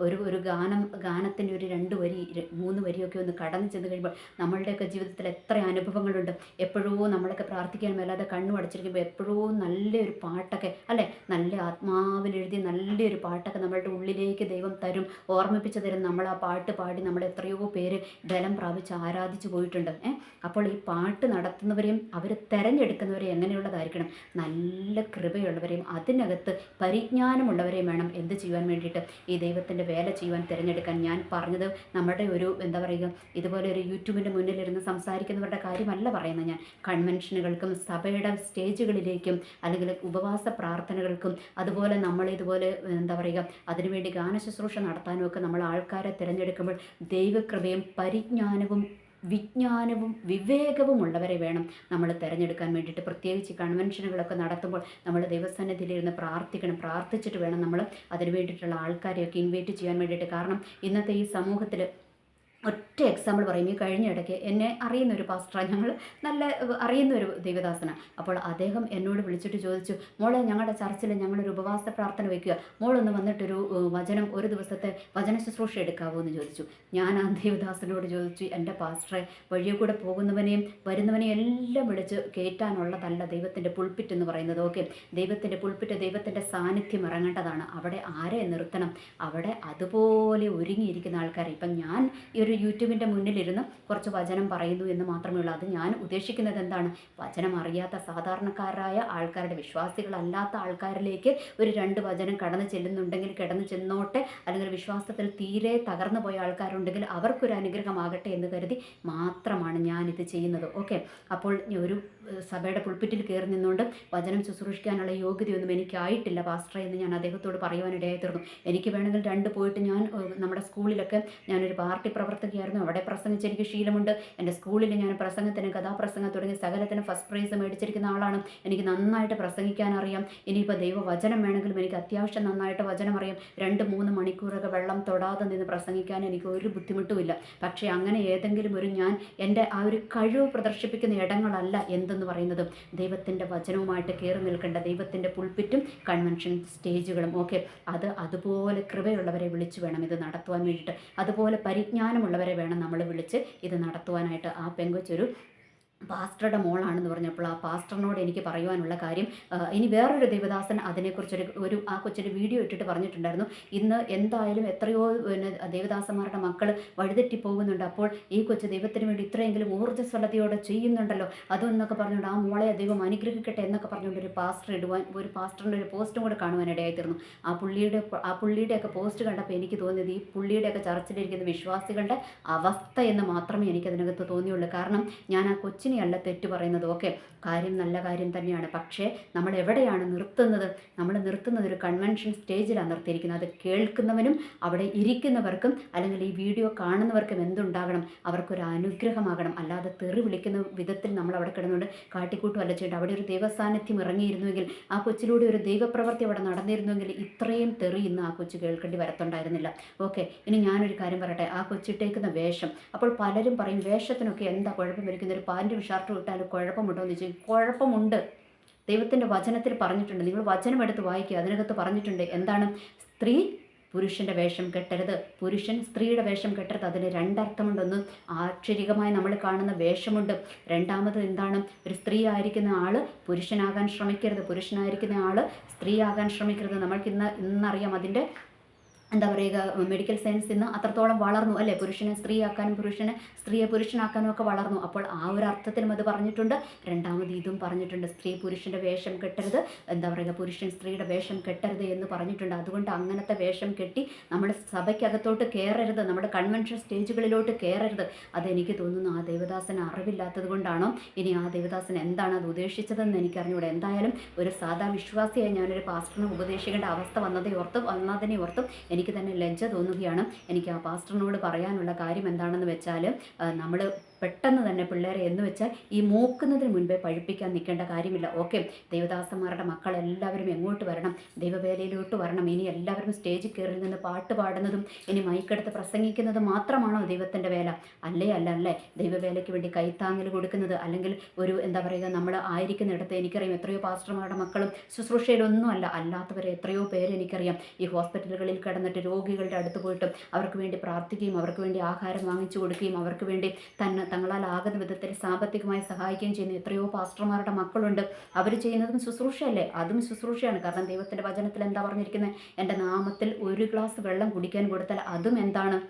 [SPEAKER 1] ഒരു ഗാനത്തിൻ്റെ ഒരു 2 വരി 3 വരിയൊക്കെ ഒന്ന് കടന്നു ചെന്ന് കഴിയുമ്പോൾ നമ്മളുടെയൊക്കെ ജീവിതത്തിൽ എത്ര അനുഭവങ്ങളുണ്ട്. എപ്പോഴോ നമ്മളൊക്കെ പ്രാർത്ഥിക്കാൻ മേലാതെ കണ്ണു അടച്ചിരിക്കുമ്പോൾ എപ്പോഴോ നല്ലൊരു പാട്ടൊക്കെ അല്ലേ, നല്ല ആത്മാവിലെഴുതി നല്ലൊരു പാട്ടൊക്കെ നമ്മളുടെ ഉള്ളിലേക്ക് ദൈവം തരും, ഓർമ്മിപ്പിച്ചു തരും. നമ്മൾ ആ പാട്ട് പാടി നമ്മൾ എത്രയോ പേര് ബലം പ്രാപിച്ച് ആരാധിച്ചു പോയിട്ടുണ്ട്. അപ്പോൾ ഈ പാട്ട് നടത്തുന്നവരെയും അവർ തിരഞ്ഞെടുക്കുന്നവരെയും എങ്ങനെയുള്ളതായിരിക്കണം? നല്ല കൃപയുള്ളവരെയും അതിനകത്ത് പരിജ്ഞാനമുള്ളവരെയും വേണം എന്ത് ചെയ്യുവാൻ വേണ്ടിയിട്ട്, ഈ ദൈവത്തിൻ്റെ വേല ചെയ്യുവാൻ തിരഞ്ഞെടുക്കാൻ. ഞാൻ പറഞ്ഞത് നമ്മുടെ ഒരു ഇതുപോലെ ഒരു യൂട്യൂബിൻ്റെ മുന്നിലിരുന്ന് സംസാരിക്കുന്നവരുടെ കാര്യമല്ല പറയുന്നത്. ഞാൻ കൺവെൻഷനുകൾക്കും സഭയുടെ സ്റ്റേജുകളിലേക്കും അല്ലെങ്കിൽ ഉപവാസ പ്രാർത്ഥനകൾക്കും അതുപോലെ നമ്മളിതുപോലെ അതിനുവേണ്ടി ഗാനശുശ്രൂഷ നടത്താനും ഒക്കെ നമ്മൾ ആൾക്കാരെ തിരഞ്ഞെടുക്കുമ്പോൾ ദൈവകൃപയും പരിജ്ഞാനവും വിജ്ഞാനവും വിവേകവും ഉള്ളവരെ വേണം നമ്മൾ തിരഞ്ഞെടുക്കാൻ വേണ്ടിയിട്ട്. പ്രത്യേകിച്ച് കൺവെൻഷനുകളൊക്കെ നടത്തുമ്പോൾ നമ്മൾ ദൈവസന്നിധിയിലിരുന്ന് പ്രാർത്ഥിച്ചിട്ട് വേണം നമ്മൾ അതിന് വേണ്ടിയിട്ടുള്ള ആൾക്കാരെയൊക്കെ ഇൻവൈറ്റ് ചെയ്യാൻ വേണ്ടിയിട്ട്. കാരണം ഇന്നത്തെ ഈ സമൂഹത്തിൽ ഒറ്റ എക്സാമ്പിൾ പറയും. ഈ കഴിഞ്ഞ ഇടയ്ക്ക് എന്നെ അറിയുന്നൊരു പാസ്റ്ററാണ്, ഞങ്ങൾ നല്ല അറിയുന്നൊരു ദൈവദാസനാണ്. അപ്പോൾ അദ്ദേഹം എന്നോട് വിളിച്ചിട്ട് ചോദിച്ചു, മോളെ ഞങ്ങളുടെ ചർച്ചിൽ ഞങ്ങളൊരു ഉപവാസ പ്രാർത്ഥന വയ്ക്കുക, മോളൊന്ന് വന്നിട്ടൊരു ഒരു ദിവസത്തെ വചന ശുശ്രൂഷ എടുക്കാവോ എന്ന് ചോദിച്ചു. ഞാൻ ആ ദൈവദാസനോട് ചോദിച്ചു, എൻ്റെ പാസ്റ്ററെ, വഴിയെ കൂടെ പോകുന്നവനെയും വരുന്നവനെയും എല്ലാം വിളിച്ച് കയറ്റാനുള്ളതല്ല ദൈവത്തിൻ്റെ പുൾപ്പിറ്റ് എന്ന് പറയുന്നത്. ഓക്കെ, ദൈവത്തിൻ്റെ പുൾപ്പിറ്റ്, ദൈവത്തിൻ്റെ സാന്നിധ്യം ഇറങ്ങേണ്ടതാണ്. അവിടെ ആരെ നിർത്തണം? അവിടെ അതുപോലെ ഒരുങ്ങിയിരിക്കുന്ന ആൾക്കാരെ. ഇപ്പം ഞാൻ ഈ ഒരു യൂട്യൂബിൻ്റെ മുന്നിലിരുന്ന് കുറച്ച് വചനം പറയുന്നു എന്ന് മാത്രമേ ഉള്ളൂ. അത് ഞാൻ ഉദ്ദേശിക്കുന്നത് എന്താണ്? വചനം അറിയാത്ത സാധാരണക്കാരായ ആൾക്കാരുടെ, വിശ്വാസികളല്ലാത്ത ആൾക്കാരിലേക്ക് ഒരു 2 വചനം കടന്നു ചെല്ലുന്നുണ്ടെങ്കിൽ കിടന്നു ചെന്നോട്ടെ, അല്ലെങ്കിൽ വിശ്വാസത്തിൽ തീരെ തകർന്നു പോയ ആൾക്കാരുണ്ടെങ്കിൽ അവർക്കൊരു അനുഗ്രഹമാകട്ടെ എന്ന് കരുതി മാത്രമാണ് ഞാനിത് ചെയ്യുന്നത്. ഓക്കെ, അപ്പോൾ ഒരു സഭയുടെ പുൾപ്പിറ്റിൽ കയറി നിന്നുകൊണ്ട് വചനം ശുശ്രൂഷിക്കാനുള്ള യോഗ്യതയൊന്നും എനിക്കായിട്ടില്ല പാസ്റ്ററെ എന്ന് ഞാൻ അദ്ദേഹത്തോട് പറയുവാനിടയായിത്തീർന്നു. എനിക്ക് വേണമെങ്കിൽ 2 പോയിട്ട് ഞാൻ നമ്മുടെ സ്കൂളിലൊക്കെ ഞാനൊരു പാർട്ടി പ്രവർത്തകയായിരുന്നു, അവിടെ പ്രസംഗിച്ച് എനിക്ക് ശീലമുണ്ട്. എൻ്റെ സ്കൂളിൽ ഞാൻ പ്രസംഗത്തിന്, കഥാപ്രസംഗം തുടങ്ങി സകലത്തിന് ഫസ്റ്റ് പ്രൈസ് മേടിച്ചിരിക്കുന്ന ആളാണ്. എനിക്ക് നന്നായിട്ട് പ്രസംഗിക്കാൻ അറിയാം. ഇനിയിപ്പോൾ ദൈവവചനം വേണമെങ്കിലും എനിക്ക് അത്യാവശ്യം നന്നായിട്ട് വചനം അറിയാം. 2-3 മണിക്കൂറൊക്കെ വെള്ളം തൊടാതെ നിന്ന് പ്രസംഗിക്കാൻ എനിക്ക് ഒരു ബുദ്ധിമുട്ടുമില്ല. പക്ഷേ അങ്ങനെ ഏതെങ്കിലും ഞാൻ എൻ്റെ ആ ഒരു കഴിവ് പ്രദർശിപ്പിക്കുന്ന ഇടങ്ങളല്ല എന്തെന്ന് പറയുന്നത്. ദൈവത്തിൻ്റെ വചനവുമായിട്ട് കയറി നിൽക്കേണ്ട ദൈവത്തിൻ്റെ പുൾപ്പിറ്റും കൺവെൻഷൻ സ്റ്റേജുകളും. ഓക്കെ, അതുപോലെ കൃപയുള്ളവരെ വിളിച്ചു വേണം ഇത് നടത്തുവാൻ വേണ്ടിയിട്ട്. അതുപോലെ പരിജ്ഞാനമുള്ളവരെ വേണം നമ്മൾ വിളിച്ച് ഇത് നടത്തുവാനായിട്ട്. ആ പെങ്കൊച്ചൊരു പാസ്റ്ററുടെ മോളാണെന്ന് പറഞ്ഞപ്പോൾ ആ പാസ്റ്ററിനോട് എനിക്ക് പറയുവാനുള്ള കാര്യം, ഇനി വേറൊരു ദൈവദാസൻ അതിനെക്കുറിച്ചൊരു ആ കൊച്ചൊരു വീഡിയോ ഇട്ടിട്ട് പറഞ്ഞിട്ടുണ്ടായിരുന്നു, ഇന്ന് എന്തായാലും എത്രയോ ദേവദാസന്മാരുടെ മക്കൾ വഴിതെറ്റി പോകുന്നുണ്ട്, അപ്പോൾ ഈ കൊച്ചു ദൈവത്തിന് വേണ്ടി ഇത്രയെങ്കിലും ഊർജ്ജസ്വലതയോടെ ചെയ്യുന്നുണ്ടല്ലോ അതൊന്നൊക്കെ പറഞ്ഞുകൊണ്ട് ആ മോളെ ദൈവം അനുഗ്രഹിക്കട്ടെ എന്നൊക്കെ പറഞ്ഞുകൊണ്ട് ഒരു പാസ്റ്ററിൻ്റെ ഒരു പോസ്റ്റും കൂടെ കാണുവാനിടയായിത്തീർന്നു. ആ പുള്ളിയുടെയൊക്കെ പോസ്റ്റ് കണ്ടപ്പോൾ എനിക്ക് തോന്നിയത് ഈ പുള്ളിയുടെയൊക്കെ ചർച്ചിലിരിക്കുന്ന വിശ്വാസികളുടെ അവസ്ഥ എന്ന് മാത്രമേ എനിക്കതിനകത്ത് തോന്നിയുള്ളൂ. കാരണം ഞാൻ ആ കൊച്ചിനെ അല്ല തെറ്റ് പറയുന്നത്. ഓക്കെ, കാര്യം നല്ല കാര്യം തന്നെയാണ്. പക്ഷേ നമ്മൾ എവിടെയാണ് നിർത്തുന്നത്? നമ്മൾ നിർത്തുന്നത് ഒരു കൺവെൻഷൻ സ്റ്റേജിലാണ് നിർത്തിയിരിക്കുന്നത്. അത് കേൾക്കുന്നവനും അവിടെ ഇരിക്കുന്നവർക്കും അല്ലെങ്കിൽ ഈ വീഡിയോ കാണുന്നവർക്കും എന്തുണ്ടാകണം? അവർക്കൊരു അനുഗ്രഹമാകണം. അല്ലാതെ തെറി വിളിക്കുന്ന വിധത്തിൽ നമ്മൾ അവിടെ കിടന്നുകൊണ്ട് കാട്ടിക്കൂട്ടും അല്ല ചെയ്യേണ്ട. അവിടെ ഒരു ദൈവസാന്നിധ്യം ഇറങ്ങിയിരുന്നുവെങ്കിൽ, ആ കൊച്ചിലൂടെ ഒരു ദൈവപ്രവൃത്തി അവിടെ നടന്നിരുന്നുവെങ്കിൽ ഇത്രയും തെറി ഇന്ന് ആ കൊച്ചു കേൾക്കേണ്ടി വരത്തുണ്ടായിരുന്നില്ല. ഓക്കെ, ഇനി ഞാനൊരു കാര്യം പറയട്ടെ. ആ കൊച്ചിട്ടേക്കുന്ന വേഷം, അപ്പോൾ പലരും പറയും വേഷത്തിനൊക്കെ എന്താ കുഴപ്പം വരിക്കുന്ന, ഒരു പാൻറ്റും ഷർട്ടും ഇട്ടാൽ കുഴപ്പമുണ്ടോ എന്ന് ചോദിച്ചാൽ കുഴപ്പമുണ്ട്. ദൈവത്തിൻ്റെ വചനത്തിൽ പറഞ്ഞിട്ടുണ്ട്. നിങ്ങൾ വചനം എടുത്ത് വായിക്കുക, അതിനകത്ത് പറഞ്ഞിട്ടുണ്ട് എന്താണ്? സ്ത്രീ പുരുഷൻ്റെ വേഷം കെട്ടരുത്, പുരുഷൻ സ്ത്രീയുടെ വേഷം കെട്ടരുത്. അതിന് രണ്ടർത്ഥമുണ്ട്. ഒന്ന് ആക്ഷരികമായി നമ്മൾ കാണുന്ന വേഷമുണ്ട്. രണ്ടാമത് എന്താണ്? ഒരു സ്ത്രീ ആയിരിക്കുന്ന ആൾ പുരുഷനാകാൻ ശ്രമിക്കരുത്, പുരുഷനായിരിക്കുന്ന ആൾ സ്ത്രീ ആകാൻ ശ്രമിക്കരുത്. നമ്മൾക്ക് ഇന്നറിയാം അതിൻ്റെ എന്താ പറയുക, മെഡിക്കൽ സയൻസ് ഇന്ന് അത്രത്തോളം വളർന്നു അല്ലേ, പുരുഷനെ സ്ത്രീയാക്കാനും സ്ത്രീയെ പുരുഷനാക്കാനും ഒക്കെ വളർന്നു. അപ്പോൾ ആ ഒരു അർത്ഥത്തിലും അത് പറഞ്ഞിട്ടുണ്ട്. രണ്ടാമത് ഇതും പറഞ്ഞിട്ടുണ്ട്, സ്ത്രീ പുരുഷൻ്റെ വേഷം കെട്ടരുത്, എന്താ പറയുക, പുരുഷൻ സ്ത്രീയുടെ വേഷം കെട്ടരുത് എന്ന് പറഞ്ഞിട്ടുണ്ട്. അതുകൊണ്ട് അങ്ങനത്തെ വേഷം കെട്ടി നമ്മുടെ സഭയ്ക്കകത്തോട്ട് കയറരുത്, നമ്മുടെ കൺവെൻഷൻ സ്റ്റേജുകളിലോട്ട് കയറരുത്. അതെനിക്ക് തോന്നുന്നു ആ ദേവദാസന് അറിവില്ലാത്തത് കൊണ്ടാണോ, ഇനി ആ ദേവദാസൻ എന്താണ് അത് ഉദ്ദേശിച്ചതെന്ന് എനിക്കറിഞ്ഞൂടെ. എന്തായാലും ഒരു സാധാ വിശ്വാസിയായി ഞാനൊരു പാസ്റ്ററിനെ ഉപദേശിക്കേണ്ട അവസ്ഥ വന്നതിനെ ഓർത്തും എനിക്ക് തന്നെ ലജ്ജ തോന്നുകയാണ്. എനിക്ക് ആ പാസ്റ്ററിനോട് പറയാനുള്ള കാര്യം എന്താണെന്ന് വെച്ചാൽ, നമ്മൾ പെട്ടെന്ന് തന്നെ പിള്ളേരെ എന്ന് വെച്ചാൽ ഈ മൂക്കുന്നതിന് മുൻപേ പഴിപ്പിക്കാൻ നിൽക്കേണ്ട കാര്യമില്ല. ഓക്കെ, ദൈവദാസന്മാരുടെ മക്കളെല്ലാവരും എങ്ങോട്ട് വരണം, ദൈവവേലയിലോട്ട് വരണം. ഇനി എല്ലാവരും സ്റ്റേജിൽ കയറി നിന്ന് പാട്ട് പാടുന്നതും ഇനി മൈക്കെടുത്ത് പ്രസംഗിക്കുന്നതും മാത്രമാണോ ദൈവത്തിൻ്റെ വേല? അല്ലേ ദൈവവേലയ്ക്ക് വേണ്ടി കൈത്താങ്ങൽ കൊടുക്കുന്നത്, അല്ലെങ്കിൽ ഒരു എന്താ പറയുക, നമ്മൾ ആയിരിക്കുന്നിടത്ത് എനിക്കറിയാം എത്രയോ പാസ്റ്റർമാരുടെ മക്കളും ശുശ്രൂഷയിലൊന്നും അല്ലാത്തവരെ എത്രയോ പേര് എനിക്കറിയാം ഈ ഹോസ്പിറ്റലുകളിൽ കിടന്നിട്ട് രോഗികളുടെ അടുത്ത് പോയിട്ട് അവർക്ക് വേണ്ടി പ്രാർത്ഥിക്കുകയും അവർക്ക് വേണ്ടി ആഹാരം വാങ്ങിച്ചു കൊടുക്കുകയും അവർക്ക് വേണ്ടി തങ്ങളാൽ ആകുന്ന വിധത്തിൽ സാമ്പത്തികമായി സഹായിക്കുകയും ചെയ്യുന്ന എത്രയോ പാസ്റ്റർമാരുടെ മക്കളുണ്ട്. അവർ ചെയ്യുന്നതും ശുശ്രൂഷയല്ലേ? അതും ശുശ്രൂഷയാണ്. കാരണം ദൈവത്തിൻ്റെ വചനത്തിൽ എന്താ പറഞ്ഞിരിക്കുന്നത്? എൻ്റെ നാമത്തിൽ ഒരു ഗ്ലാസ് വെള്ളം കുടിക്കാൻ കൊടുത്താൽ അതും എന്താണ്?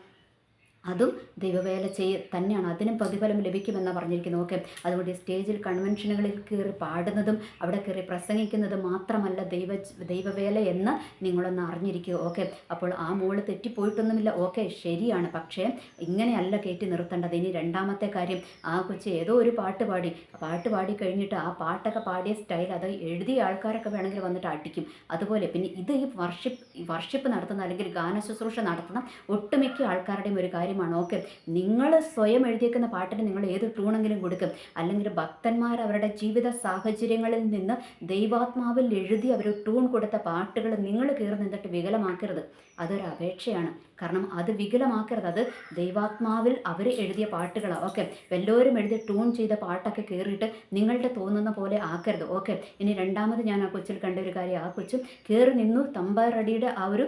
[SPEAKER 1] അതും ദൈവവേല തന്നെയാണ്, അതിനും പ്രതിഫലം ലഭിക്കുമെന്നാണ് പറഞ്ഞിരിക്കുന്നത്. ഓക്കെ, അതുകൊണ്ട് സ്റ്റേജിൽ കൺവെൻഷനുകളിൽ കയറി പാടുന്നതും അവിടെ കയറി പ്രസംഗിക്കുന്നതും മാത്രമല്ല ദൈവവേല എന്ന് നിങ്ങളൊന്ന് അറിഞ്ഞിരിക്കുക. ഓക്കെ, അപ്പോൾ ആ മോള് തെറ്റിപ്പോയിട്ടൊന്നുമില്ല. ഓക്കെ, ശരിയാണ്. പക്ഷേ ഇങ്ങനെയല്ല കയറ്റി നിർത്തേണ്ടത്. ഇനി രണ്ടാമത്തെ കാര്യം, ആ കൊച്ച് ഏതോ ഒരു പാട്ട് പാടി കഴിഞ്ഞിട്ട് ആ പാട്ടൊക്കെ പാടിയ സ്റ്റൈൽ അത് എഴുതിയ ആൾക്കാരൊക്കെ വേണമെങ്കിൽ വന്നിട്ട് അടിക്കും. അതുപോലെ പിന്നെ ഇത് ഈ വർഷിപ്പ് നടത്തുന്ന അല്ലെങ്കിൽ ഗാന ശുശ്രൂഷ നടത്തുന്ന ഒട്ടുമിക്ക ആൾക്കാരുടെയും ഒരു കാര്യം. ഓക്കെ, നിങ്ങൾ സ്വയം എഴുതിയേക്കുന്ന പാട്ടിന് നിങ്ങൾ ഏത് ട്യൂണെങ്കിലും കൊടുക്കും. അല്ലെങ്കിൽ ഭക്തന്മാർ അവരുടെ ജീവിത സാഹചര്യങ്ങളിൽ നിന്ന് ദൈവാത്മാവിൽ എഴുതി അവർ ട്യൂൺ കൊടുത്ത പാട്ടുകൾ നിങ്ങൾ കയറി നിന്നിട്ട് വികലമാക്കരുത്. അതൊരു അപേക്ഷയാണ്. കാരണം അത് വികലമാക്കരുത്. അത് ദൈവാത്മാവിൽ അവർ എഴുതിയ പാട്ടുകളാണ്. ഓക്കെ, എല്ലാവരും എഴുതി ട്യൂൺ ചെയ്ത പാട്ടൊക്കെ കയറിയിട്ട് നിങ്ങളുടെ തോന്നുന്ന പോലെ ആക്കരുത്. ഓക്കെ, ഇനി രണ്ടാമത് ഞാൻ ആ കൊച്ചിൽ കണ്ട ഒരു കാര്യം, ആ കൊച്ചും കയറി നിന്നു. തമ്പാറടിയുടെ ആ ഒരു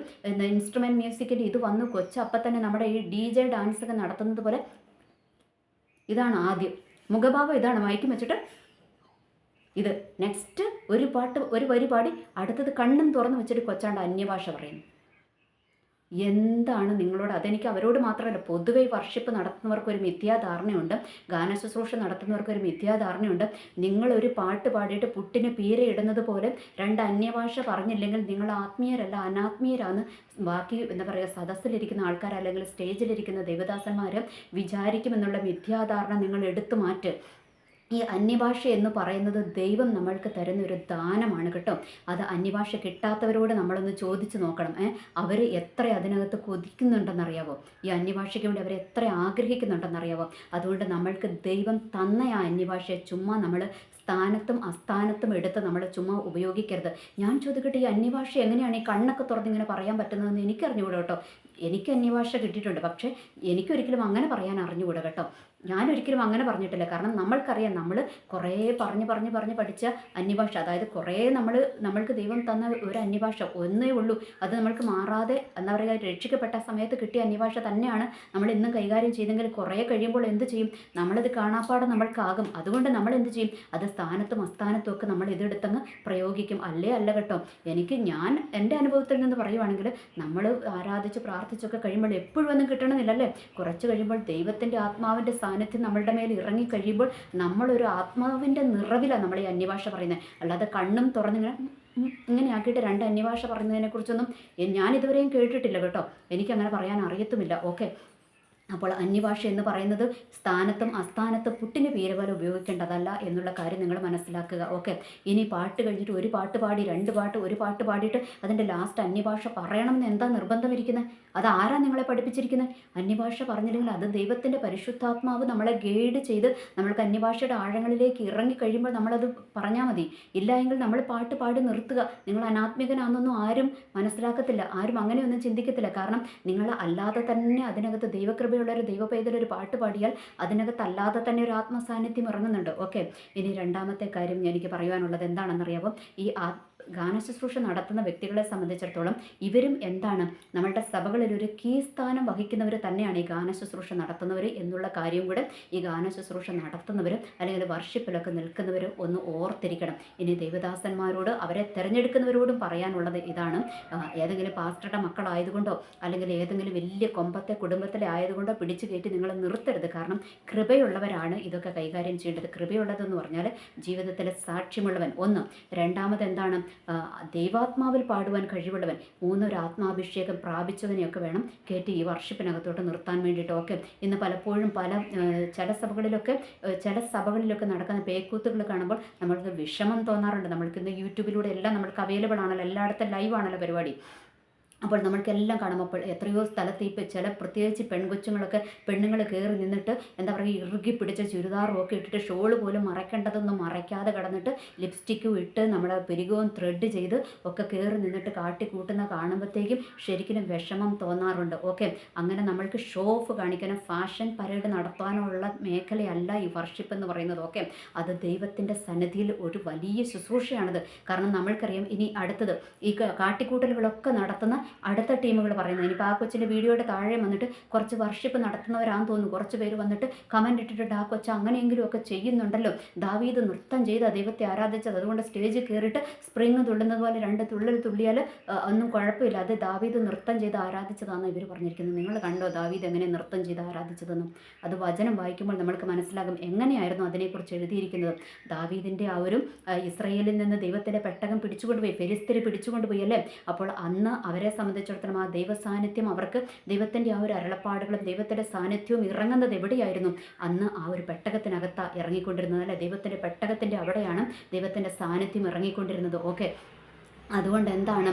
[SPEAKER 1] ഇൻസ്ട്രുമെൻറ്റ് മ്യൂസിക്കിൻ്റെ ഇത് വന്നു. കൊച്ച് അപ്പം തന്നെ നമ്മുടെ ഈ DJ ഡാൻസ് ഒക്കെ നടത്തുന്നത് പോലെ ഇതാണ് ആദ്യം മുഖഭാവം, ഇതാണ് മയക്കും വെച്ചിട്ട് ഇത്. നെക്സ്റ്റ് ഒരു വരി പാടി അടുത്തത് കണ്ണും തുറന്ന് വെച്ചിട്ട് കൊച്ചാണ്ട് അന്യഭാഷ പറയുന്നു. എന്താണ് നിങ്ങളോട്? അതെനിക്ക് അവരോട് മാത്രമല്ല, പൊതുവെ വർഷിപ്പ് നടത്തുന്നവർക്കൊരു മിഥ്യാധാരണയുണ്ട്, ഗാനശുശ്രൂഷ നടത്തുന്നവർക്കൊരു മിഥ്യാധാരണയുണ്ട്. നിങ്ങളൊരു പാട്ട് പാടിയിട്ട് പുട്ടിന് പീര ഇടുന്നത് പോലെ രണ്ട് അന്യഭാഷ പറഞ്ഞില്ലെങ്കിൽ നിങ്ങൾ ആത്മീയരല്ല, അനാത്മീയരാണ് ബാക്കി എന്താ പറയുക സദസ്സിലിരിക്കുന്ന ആൾക്കാർ അല്ലെങ്കിൽ സ്റ്റേജിലിരിക്കുന്ന ദേവദാസന്മാർ വിചാരിക്കുമെന്നുള്ള മിഥ്യാധാരണ നിങ്ങൾ എടുത്തു മാറ്റ്. ഈ അന്യഭാഷ എന്ന് പറയുന്നത് ദൈവം നമ്മൾക്ക് തരുന്നൊരു ദാനമാണ് കേട്ടോ. അത് അന്യഭാഷ കിട്ടാത്തവരോട് നമ്മളൊന്ന് ചോദിച്ചു നോക്കണം. അവർ എത്ര അതിനകത്ത് കൊതിക്കുന്നുണ്ടെന്നറിയാവോ? ഈ അന്യഭാഷയ്ക്ക് വേണ്ടി അവർ എത്ര ആഗ്രഹിക്കുന്നുണ്ടെന്നറിയാവോ? അതുകൊണ്ട് നമ്മൾക്ക് ദൈവം തന്ന ആ അന്യഭാഷയെ ചുമ്മാ നമ്മൾ സ്ഥാനത്തും അസ്ഥാനത്തും എടുത്ത് നമ്മൾ ചുമ്മാ ഉപയോഗിക്കരുത്. ഞാൻ ചോദിക്കട്ടെ, ഈ അന്യഭാഷ എങ്ങനെയാണ് ഈ കണ്ണൊക്കെ തുറന്നിങ്ങനെ പറയാൻ പറ്റുന്നതെന്ന് എനിക്കറിഞ്ഞുകൂടാ കേട്ടോ. എനിക്ക് അന്യഭാഷ കിട്ടിയിട്ടുണ്ട്, പക്ഷേ എനിക്കൊരിക്കലും അങ്ങനെ പറയാൻ അറിഞ്ഞുകൂടാ കേട്ടോ. ഞാനൊരിക്കലും അങ്ങനെ പറഞ്ഞിട്ടില്ല. കാരണം നമ്മൾക്കറിയാം, നമ്മൾ കുറേ പറഞ്ഞ് പഠിച്ച അന്യഭാഷ, അതായത് കുറേ നമ്മൾക്ക് ദൈവം തന്ന ഒരു അന്യഭാഷ ഒന്നേ ഉള്ളൂ. അത് നമ്മൾക്ക് മാറാതെ എന്താ പറയുക രക്ഷിക്കപ്പെട്ട സമയത്ത് കിട്ടിയ അന്യഭാഷ തന്നെയാണ് നമ്മൾ ഇന്നും കൈകാര്യം ചെയ്തെങ്കിൽ കുറേ കഴിയുമ്പോൾ എന്ത് ചെയ്യും? നമ്മളത് കാണാപ്പാടെ നമ്മൾക്കാകും. അതുകൊണ്ട് നമ്മൾ എന്ത് ചെയ്യും? അത് സ്ഥാനത്തും അസ്ഥാനത്തും ഒക്കെ നമ്മൾ ഇതെടുത്തങ്ങ് പ്രയോഗിക്കും. അല്ല കേട്ടോ. ഞാൻ എൻ്റെ അനുഭവത്തിൽ നിന്ന് പറയുവാണെങ്കിൽ നമ്മൾ ആരാധിച്ച് പ്രാർത്ഥിച്ചൊക്കെ കഴിയുമ്പോൾ എപ്പോഴും ഒന്നും കിട്ടണമെന്നില്ലല്ലേ. കുറച്ച് കഴിയുമ്പോൾ ദൈവത്തിൻ്റെ ആത്മാവിൻ്റെ സാന്നിധ്യം നമ്മളുടെ മേൽ ഇറങ്ങിക്കഴിയുമ്പോൾ നമ്മളൊരു ആത്മാവിൻ്റെ നിറവിലാണ് നമ്മൾ ഈ അന്യഭാഷ പറയുന്നത്. അല്ലാതെ കണ്ണും ഇങ്ങനെ ആക്കിയിട്ട് രണ്ട് അന്യഭാഷ പറയുന്നതിനെക്കുറിച്ചൊന്നും ഞാനിതുവരെയും കേട്ടിട്ടില്ല കേട്ടോ. എനിക്കങ്ങനെ പറയാൻ അറിയത്തുമില്ല. ഓക്കെ, അപ്പോൾ അന്യഭാഷ എന്ന് പറയുന്നത് സ്ഥാനത്തും അസ്ഥാനത്തും പുട്ടിന് പേര് പോലെ ഉപയോഗിക്കേണ്ടതല്ല എന്നുള്ള കാര്യം നിങ്ങൾ മനസ്സിലാക്കുക. ഓക്കെ, ഇനി പാട്ട് കഴിഞ്ഞിട്ട് ഒരു പാട്ട് പാടി ഒരു പാട്ട് പാടിയിട്ട് അതിൻ്റെ ലാസ്റ്റ് അന്യഭാഷ പറയണമെന്ന് എന്താ നിർബന്ധമിരിക്കുന്നത്? അത് ആരാ നിങ്ങളെ പഠിപ്പിച്ചിരിക്കുന്നത്? അന്യഭാഷ പറഞ്ഞില്ലെങ്കിൽ അത് ദൈവത്തിൻ്റെ പരിശുദ്ധാത്മാവ് നമ്മളെ ഗൈഡ് ചെയ്ത് നമ്മൾക്ക് അന്യഭാഷയുടെ ആഴങ്ങളിലേക്ക് ഇറങ്ങിക്കഴിയുമ്പോൾ നമ്മളത് പറഞ്ഞാൽ മതി. ഇല്ല എങ്കിൽ നമ്മൾ പാട്ട് പാടി നിർത്തുക. നിങ്ങൾ അനാത്മികനാണെന്നൊന്നും ആരും മനസ്സിലാക്കത്തില്ല, ആരും അങ്ങനെയൊന്നും ചിന്തിക്കത്തില്ല. കാരണം നിങ്ങൾ അല്ലാതെ തന്നെ അതിനകത്ത് ദൈവകൃപയുള്ളൊരു ദൈവപൈതലൊരു പാട്ട് പാടിയാൽ അതിനകത്ത് അല്ലാതെ തന്നെ ഒരു ആത്മസാന്നിധ്യം ഇറങ്ങുന്നുണ്ട്. ഓക്കെ, ഇനി രണ്ടാമത്തെ കാര്യം എനിക്ക് പറയുവാനുള്ളത് എന്താണെന്നറിയാമോ? ഈ ഗാന ശുശ്രൂഷ നടത്തുന്ന വ്യക്തികളെ സംബന്ധിച്ചിടത്തോളം ഇവരും എന്താണ്, നമ്മളുടെ സഭകളിൽ ഒരു കീ സ്ഥാനം വഹിക്കുന്നവർ തന്നെയാണ് ഈ ഗാന ശുശ്രൂഷ നടത്തുന്നവർ എന്നുള്ള കാര്യം കൂടെ ഈ ഗാന ശുശ്രൂഷ നടത്തുന്നവരും അല്ലെങ്കിൽ വർഷിപ്പിലൊക്കെ നിൽക്കുന്നവരും ഒന്ന് ഓർത്തിരിക്കണം. ഇനി ദേവദാസന്മാരോട് അവരെ തിരഞ്ഞെടുക്കുന്നവരോടും പറയാനുള്ളത് ഇതാണ്, ഏതെങ്കിലും പാസ്റ്ററുടെ മക്കളായതുകൊണ്ടോ അല്ലെങ്കിൽ ഏതെങ്കിലും വലിയ കൊമ്പത്തെ കുടുംബത്തിലെ ആയതുകൊണ്ടോ പിടിച്ചു കയറ്റി നിങ്ങൾ നിർത്തരുത്. കാരണം കൃപയുള്ളവരാണ് ഇതൊക്കെ കൈകാര്യം ചെയ്യേണ്ടത്. കൃപയുള്ളതെന്ന് പറഞ്ഞാൽ ജീവിതത്തിലെ സാക്ഷ്യമുള്ളവൻ ഒന്ന്, രണ്ടാമത് എന്താണ്, ദൈവാത്മാവിൽ പാടുവാൻ കഴിവുള്ളവൻ, മൂന്നൊരു ആത്മാഭിഷേകം പ്രാപിച്ചവനെയൊക്കെ വേണം കയറ്റി ഈ വർഷിപ്പിനകത്തോട്ട് നിർത്താൻ വേണ്ടിയിട്ട്. ഓക്കെ, ഇന്ന് പലപ്പോഴും ചില സഭകളിലൊക്കെ നടക്കുന്ന പേക്കൂത്തുകൾ കാണുമ്പോൾ നമ്മൾക്ക് വിഷമം തോന്നാറുണ്ട്. നമ്മൾക്കിന്ന് യൂട്യൂബിലൂടെ എല്ലാം നമ്മൾക്ക് അവൈലബിൾ ആണല്ലോ, എല്ലായിടത്തും ലൈവ് ആണല്ലോ പരിപാടി. അപ്പോൾ നമ്മൾക്കെല്ലാം കാണുമ്പോൾ എത്രയോ സ്ഥലത്ത് ഇപ്പോൾ പ്രത്യേകിച്ച് പെണ്ണുങ്ങൾ കയറി നിന്നിട്ട് എന്താ പറയുക, ഇറുകി പിടിച്ച ചുരിദാറും ഒക്കെ ഇട്ടിട്ട് ഷോള് പോലും മറയ്ക്കേണ്ടതൊന്നും മറയ്ക്കാതെ കടന്നിട്ട് ലിപ്സ്റ്റിക്കും ഇട്ട് നമ്മുടെ പെരുകവും ത്രെഡ് ചെയ്ത് ഒക്കെ കയറി നിന്നിട്ട് കാട്ടിക്കൂട്ടുന്ന കാണുമ്പോഴത്തേക്കും ശരിക്കും വിഷമം തോന്നാറുണ്ട്. ഓക്കെ, അങ്ങനെ നമ്മൾക്ക് ഷോ ഓഫ് കാണിക്കാനും ഫാഷൻ പരേഡ് നടത്താനുള്ള മേഖലയല്ല ഈ വർഷിപ്പ് എന്ന് പറയുന്നത്. ഓക്കെ, അത് ദൈവത്തിൻ്റെ സന്നിധിയിൽ ഒരു വലിയ ശുശ്രൂഷയാണിത്. കാരണം നമ്മൾക്കറിയാം ഇനി അടുത്തത് ഈ കാട്ടിക്കൂട്ടലുകളൊക്കെ നടത്തുന്ന അടുത്ത ടീമുകൾ പറയുന്നത്. ഇനിയിപ്പോൾ ആ കൊച്ചിൻ്റെ വീഡിയോയുടെ താഴെ വന്നിട്ട് കുറച്ച് വർഷിപ്പ് നടത്തുന്നവരാണെന്ന് തോന്നുന്നു, കുറച്ച് പേര് വന്നിട്ട് കമൻറ്റ് ഇട്ടിട്ട് ആ കൊച്ച അങ്ങനെയെങ്കിലും ഒക്കെ ചെയ്യുന്നുണ്ടല്ലോ, ദാവീദ് നൃത്തം ചെയ്ത് ദൈവത്തെ ആരാധിച്ചത്, അതുകൊണ്ട് സ്റ്റേജിൽ കയറിയിട്ട് സ്പ്രിങ് തുള്ളുന്നത് പോലെ 2 തുള്ളൽ തുള്ളിയാൽ ഒന്നും കുഴപ്പമില്ല, അത് ദാവീദ് നൃത്തം ചെയ്ത് ആരാധിച്ചതാണെന്ന് ഇവർ പറഞ്ഞിരിക്കുന്നത്. നിങ്ങൾ കണ്ടോ ദാവീദ് എങ്ങനെ നൃത്തം ചെയ്ത് ആരാധിച്ചതെന്നും? അത് വചനം വായിക്കുമ്പോൾ നമ്മൾക്ക് മനസ്സിലാകും എങ്ങനെയായിരുന്നു അതിനെക്കുറിച്ച് എഴുതിയിരിക്കുന്നത്. ദാവീദിൻ്റെ ആ ഒരു ഇസ്രയേലിൽ നിന്ന് ദൈവത്തിൻ്റെ പെട്ടകം പിടിച്ചുകൊണ്ടുപോയി, ഫെലിസ്തീനെ പിടിച്ചുകൊണ്ടുപോയി അല്ലേ. അപ്പോൾ അന്ന് അവരെ സംബന്ധിച്ചിടത്തോളം ആ ദൈവ സാന്നിധ്യം, അവർക്ക് ദൈവത്തിൻ്റെ ആ ഒരു അരുളപ്പാടുകളും ദൈവത്തിൻ്റെ സാന്നിധ്യവും ഇറങ്ങുന്നത് എവിടെയായിരുന്നു? അന്ന് ആ ഒരു പെട്ടകത്തിനകത്താണ് ഇറങ്ങിക്കൊണ്ടിരുന്നത് അല്ലേ. ദൈവത്തിൻ്റെ പെട്ടകത്തിൻ്റെ അവിടെയാണ് ദൈവത്തിൻ്റെ സാന്നിധ്യം ഇറങ്ങിക്കൊണ്ടിരുന്നത്. ഓക്കെ, അതുകൊണ്ട് എന്താണ്,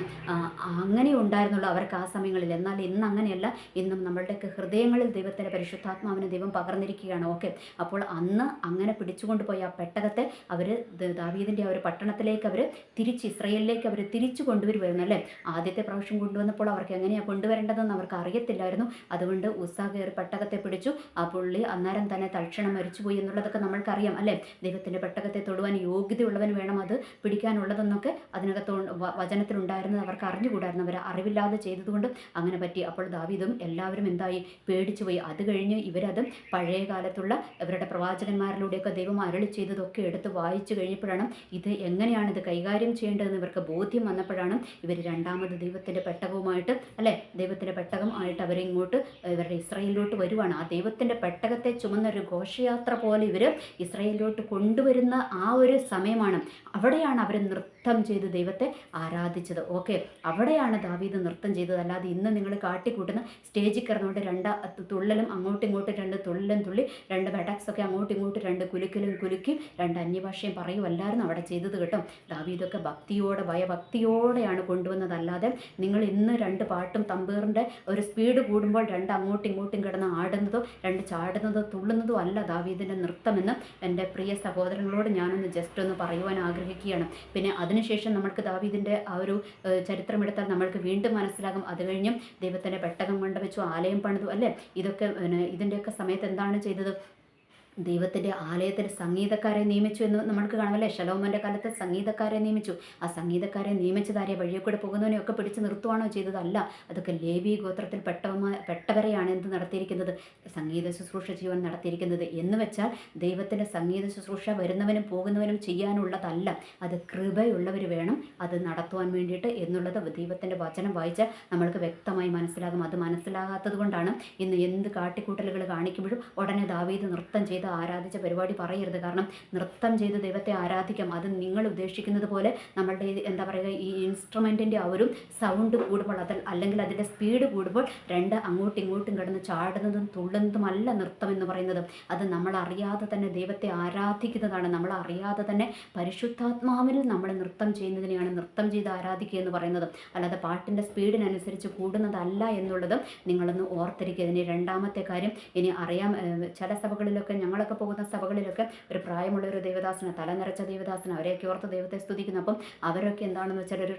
[SPEAKER 1] അങ്ങനെ ഉണ്ടായിരുന്നുള്ളൂ അവർക്ക് ആ സമയങ്ങളിൽ. എന്നാൽ ഇന്ന് അങ്ങനെയല്ല, ഇന്നും നമ്മളുടെയൊക്കെ ഹൃദയങ്ങളിൽ ദൈവത്തിൻ്റെ പരിശുദ്ധാത്മാവിനെ ദൈവം പകർന്നിരിക്കുകയാണ്. ഓക്കെ, അപ്പോൾ അന്ന് അങ്ങനെ പിടിച്ചുകൊണ്ട് പോയി ആ പെട്ടകത്തെ അവർ ദാവീദിൻ്റെ ആ ഒരു പട്ടണത്തിലേക്ക് അവർ ഇസ്രയേലിലേക്ക് അവർ തിരിച്ചു കൊണ്ടുവരുമായിരുന്നു അല്ലേ. ആദ്യത്തെ പ്രാവശ്യം കൊണ്ടുവന്നപ്പോൾ അവർക്ക് എങ്ങനെയാണ് കൊണ്ടുവരേണ്ടതെന്ന് അവർക്ക് അറിയത്തില്ലായിരുന്നു. അതുകൊണ്ട് ഉസ്സ കയറി പെട്ടകത്തെ പിടിച്ചു. ആ പുള്ളി അന്നേരം തന്നെ തൽക്ഷണം മരിച്ചുപോയി എന്നുള്ളതൊക്കെ നമ്മൾക്കറിയാം അല്ലേ. ദൈവത്തിൻ്റെ പെട്ടകത്തെ തൊടുവാൻ യോഗ്യതയുള്ളവന് വേണം അത് പിടിക്കാനുള്ളതെന്നൊക്കെ അതിനകത്ത് വചനത്തിലുണ്ടായിരുന്നത് അവർക്ക് അറിഞ്ഞുകൂടായിരുന്നു. അവർ അറിവില്ലാതെ ചെയ്തതുകൊണ്ട് അങ്ങനെ പറ്റി. അപ്പോൾ ദാവീദും എല്ലാവരും എന്തായി, പേടിച്ചു പോയി. അത് കഴിഞ്ഞ് ഇവരത് പഴയ കാലത്തുള്ള ഇവരുടെ പ്രവാചകന്മാരിലൂടെയൊക്കെ ദൈവം അരുളി ചെയ്തതൊക്കെ എടുത്ത് വായിച്ചു കഴിഞ്ഞപ്പോഴാണ് ഇത് എങ്ങനെയാണ് ഇത് കൈകാര്യം ചെയ്യേണ്ടതെന്ന് ഇവർക്ക് ബോധ്യം വന്നപ്പോഴാണ് ഇവർ രണ്ടാമത് ദൈവത്തിൻ്റെ പെട്ടകവുമായിട്ട് അല്ലേ, ദൈവത്തിൻ്റെ പെട്ടകം ആയിട്ട് അവരിങ്ങോട്ട് ഇവരുടെ ഇസ്രായേലിലോട്ട് വരുവാണ്. ആ ദൈവത്തിൻ്റെ പെട്ടകത്തെ ചുമന്ന ഒരു ഘോഷയാത്ര പോലെ ഇവർ ഇസ്രായേലിലോട്ട് കൊണ്ടുവരുന്ന ആ ഒരു സമയമാണ്. അവിടെയാണ് അവർ നൃത്തം ചെയ്ത് ദൈവത്തെ ആരാധിച്ചത്. ഓക്കെ, അവിടെയാണ് ദാവീദ് നൃത്തം ചെയ്തത്. അല്ലാതെ ഇന്ന് നിങ്ങൾ കാട്ടിക്കൂട്ടുന്ന സ്റ്റേജിൽ കിടന്നുകൊണ്ട് 2 തുള്ളലും അങ്ങോട്ടും ഇങ്ങോട്ടും 2 തുള്ളലും തുള്ളി 2 ബെഡക്സൊക്കെ അങ്ങോട്ടും ഇങ്ങോട്ടും 2 കുലുക്കലും കുലുക്കി 2 അന്യഭാഷയും പറയുമല്ലായിരുന്നു അവിടെ ചെയ്തത് കേട്ടോ. ദാവീദൊക്കെ ഭയഭക്തിയോടെയാണ് കൊണ്ടുവന്നത്. അല്ലാതെ നിങ്ങൾ ഇന്ന് 2 പാട്ടും തമ്പീറിൻ്റെ ഒരു സ്പീഡ് കൂടുമ്പോൾ 2 അങ്ങോട്ടും ഇങ്ങോട്ടും കിടന്ന് ആടുന്നതോ 2 ചാടുന്നതോ തുള്ളുന്നതോ അല്ല ദാവീദിൻ്റെ നൃത്തമെന്ന് എൻ്റെ പ്രിയ സഹോദരങ്ങളോട് ഞാനൊന്ന് ജസ്റ്റ് ഒന്ന് പറയുവാൻ ആഗ്രഹിക്കുകയാണ്. പിന്നെ അതിനുശേഷം നമ്മൾക്ക് ദാവീദിൻ്റെ ആ ഒരു ചരിത്രമെടുത്താൽ നമ്മൾക്ക് വീണ്ടും മനസ്സിലാകും. അത് കഴിഞ്ഞും ദൈവത്തിൻ്റെ പെട്ടകം കൊണ്ടുവച്ചു, ആലയം പണിതു അല്ലേ. ഇതൊക്കെ ഇതിൻ്റെയൊക്കെ സമയത്ത് എന്താണ് ചെയ്തത്? ദൈവത്തിൻ്റെ ആലയത്തിൽ സംഗീതക്കാരെ നിയമിച്ചു എന്ന് നമ്മൾക്ക് കാണാമല്ലേ. ശലോമോൻ്റെ കാലത്ത് സംഗീതക്കാരെ നിയമിച്ചു. ആ സംഗീതക്കാരെ നിയമിച്ചതാരെ വഴിയെ കൂടെ പോകുന്നവനെയൊക്കെ പിടിച്ച് നിർത്തുവാണോ ചെയ്തതല്ല. അതൊക്കെ ലേവി ഗോത്രത്തിൽ പെട്ടവരെയാണ് എന്ത് നടത്തിയിരിക്കുന്നത്, സംഗീത ശുശ്രൂഷ ചെയ്യുവാൻ നടത്തിയിരിക്കുന്നത്. എന്ന് വെച്ചാൽ ദൈവത്തിൻ്റെ സംഗീത ശുശ്രൂഷ വരുന്നവനും പോകുന്നവനും ചെയ്യാനുള്ളതല്ല, അത് കൃപയുള്ളവർ വേണം അത് നടത്തുവാൻ വേണ്ടിയിട്ട് എന്നുള്ളത് ദൈവത്തിൻ്റെ വചനം വായിച്ചാൽ നമ്മൾക്ക് വ്യക്തമായി മനസ്സിലാകും. അത് മനസ്സിലാകാത്തത് കൊണ്ടാണ് ഇന്ന് എന്ത് കാട്ടിക്കൂട്ടലുകൾ കാണിക്കുമ്പോഴും ഉടനെ ദാവീദ് നൃത്തം ചെയ്ത് ആരാധിച്ച പരിപാടി പറയരുത്. കാരണം നൃത്തം ചെയ്ത് ദൈവത്തെ ആരാധിക്കാം. അത് നിങ്ങൾ ഉദ്ദേശിക്കുന്നത് പോലെ നമ്മളുടെ എന്താ പറയുക, ഈ ഇൻസ്ട്രുമെൻറ്റിൻ്റെ ആ ഒരു സൗണ്ട് കൂടുമ്പോൾ അല്ലെങ്കിൽ അതിൻ്റെ സ്പീഡ് കൂടുമ്പോൾ 2 അങ്ങോട്ടും ഇങ്ങോട്ടും കിടന്ന് ചാടുന്നതും തുള്ളുന്നതുമല്ല നൃത്തം എന്ന് പറയുന്നത്. അത് നമ്മളറിയാതെ തന്നെ ദൈവത്തെ ആരാധിക്കുന്നതാണ്. നമ്മളറിയാതെ തന്നെ പരിശുദ്ധാത്മാവിൽ നമ്മൾ നൃത്തം ചെയ്യുന്നതിനെയാണ് നൃത്തം ചെയ്ത് ആരാധിക്കുക എന്ന് പറയുന്നത്. അല്ലാതെ പാട്ടിൻ്റെ സ്പീഡിനനുസരിച്ച് കൂടുന്നതല്ല എന്നുള്ളത് നിങ്ങളൊന്ന് ഓർത്തിരിക്കുക. ഇനി രണ്ടാമത്തെ കാര്യം, ഇനി അറിയാം ചില സഭകളിലൊക്കെ, ഞങ്ങളൊക്കെ പോകുന്ന സഭകളിലൊക്കെ ഒരു പ്രായമുള്ള ഒരു ദേവദാസന, തല നിറച്ച ദേവദാസന, അവരെയൊക്കെ ഓർത്ത് ദൈവത്തെ സ്തുതിക്കുന്നു. അപ്പം അവരൊക്കെ എന്താണെന്ന് വെച്ചാൽ ഒരു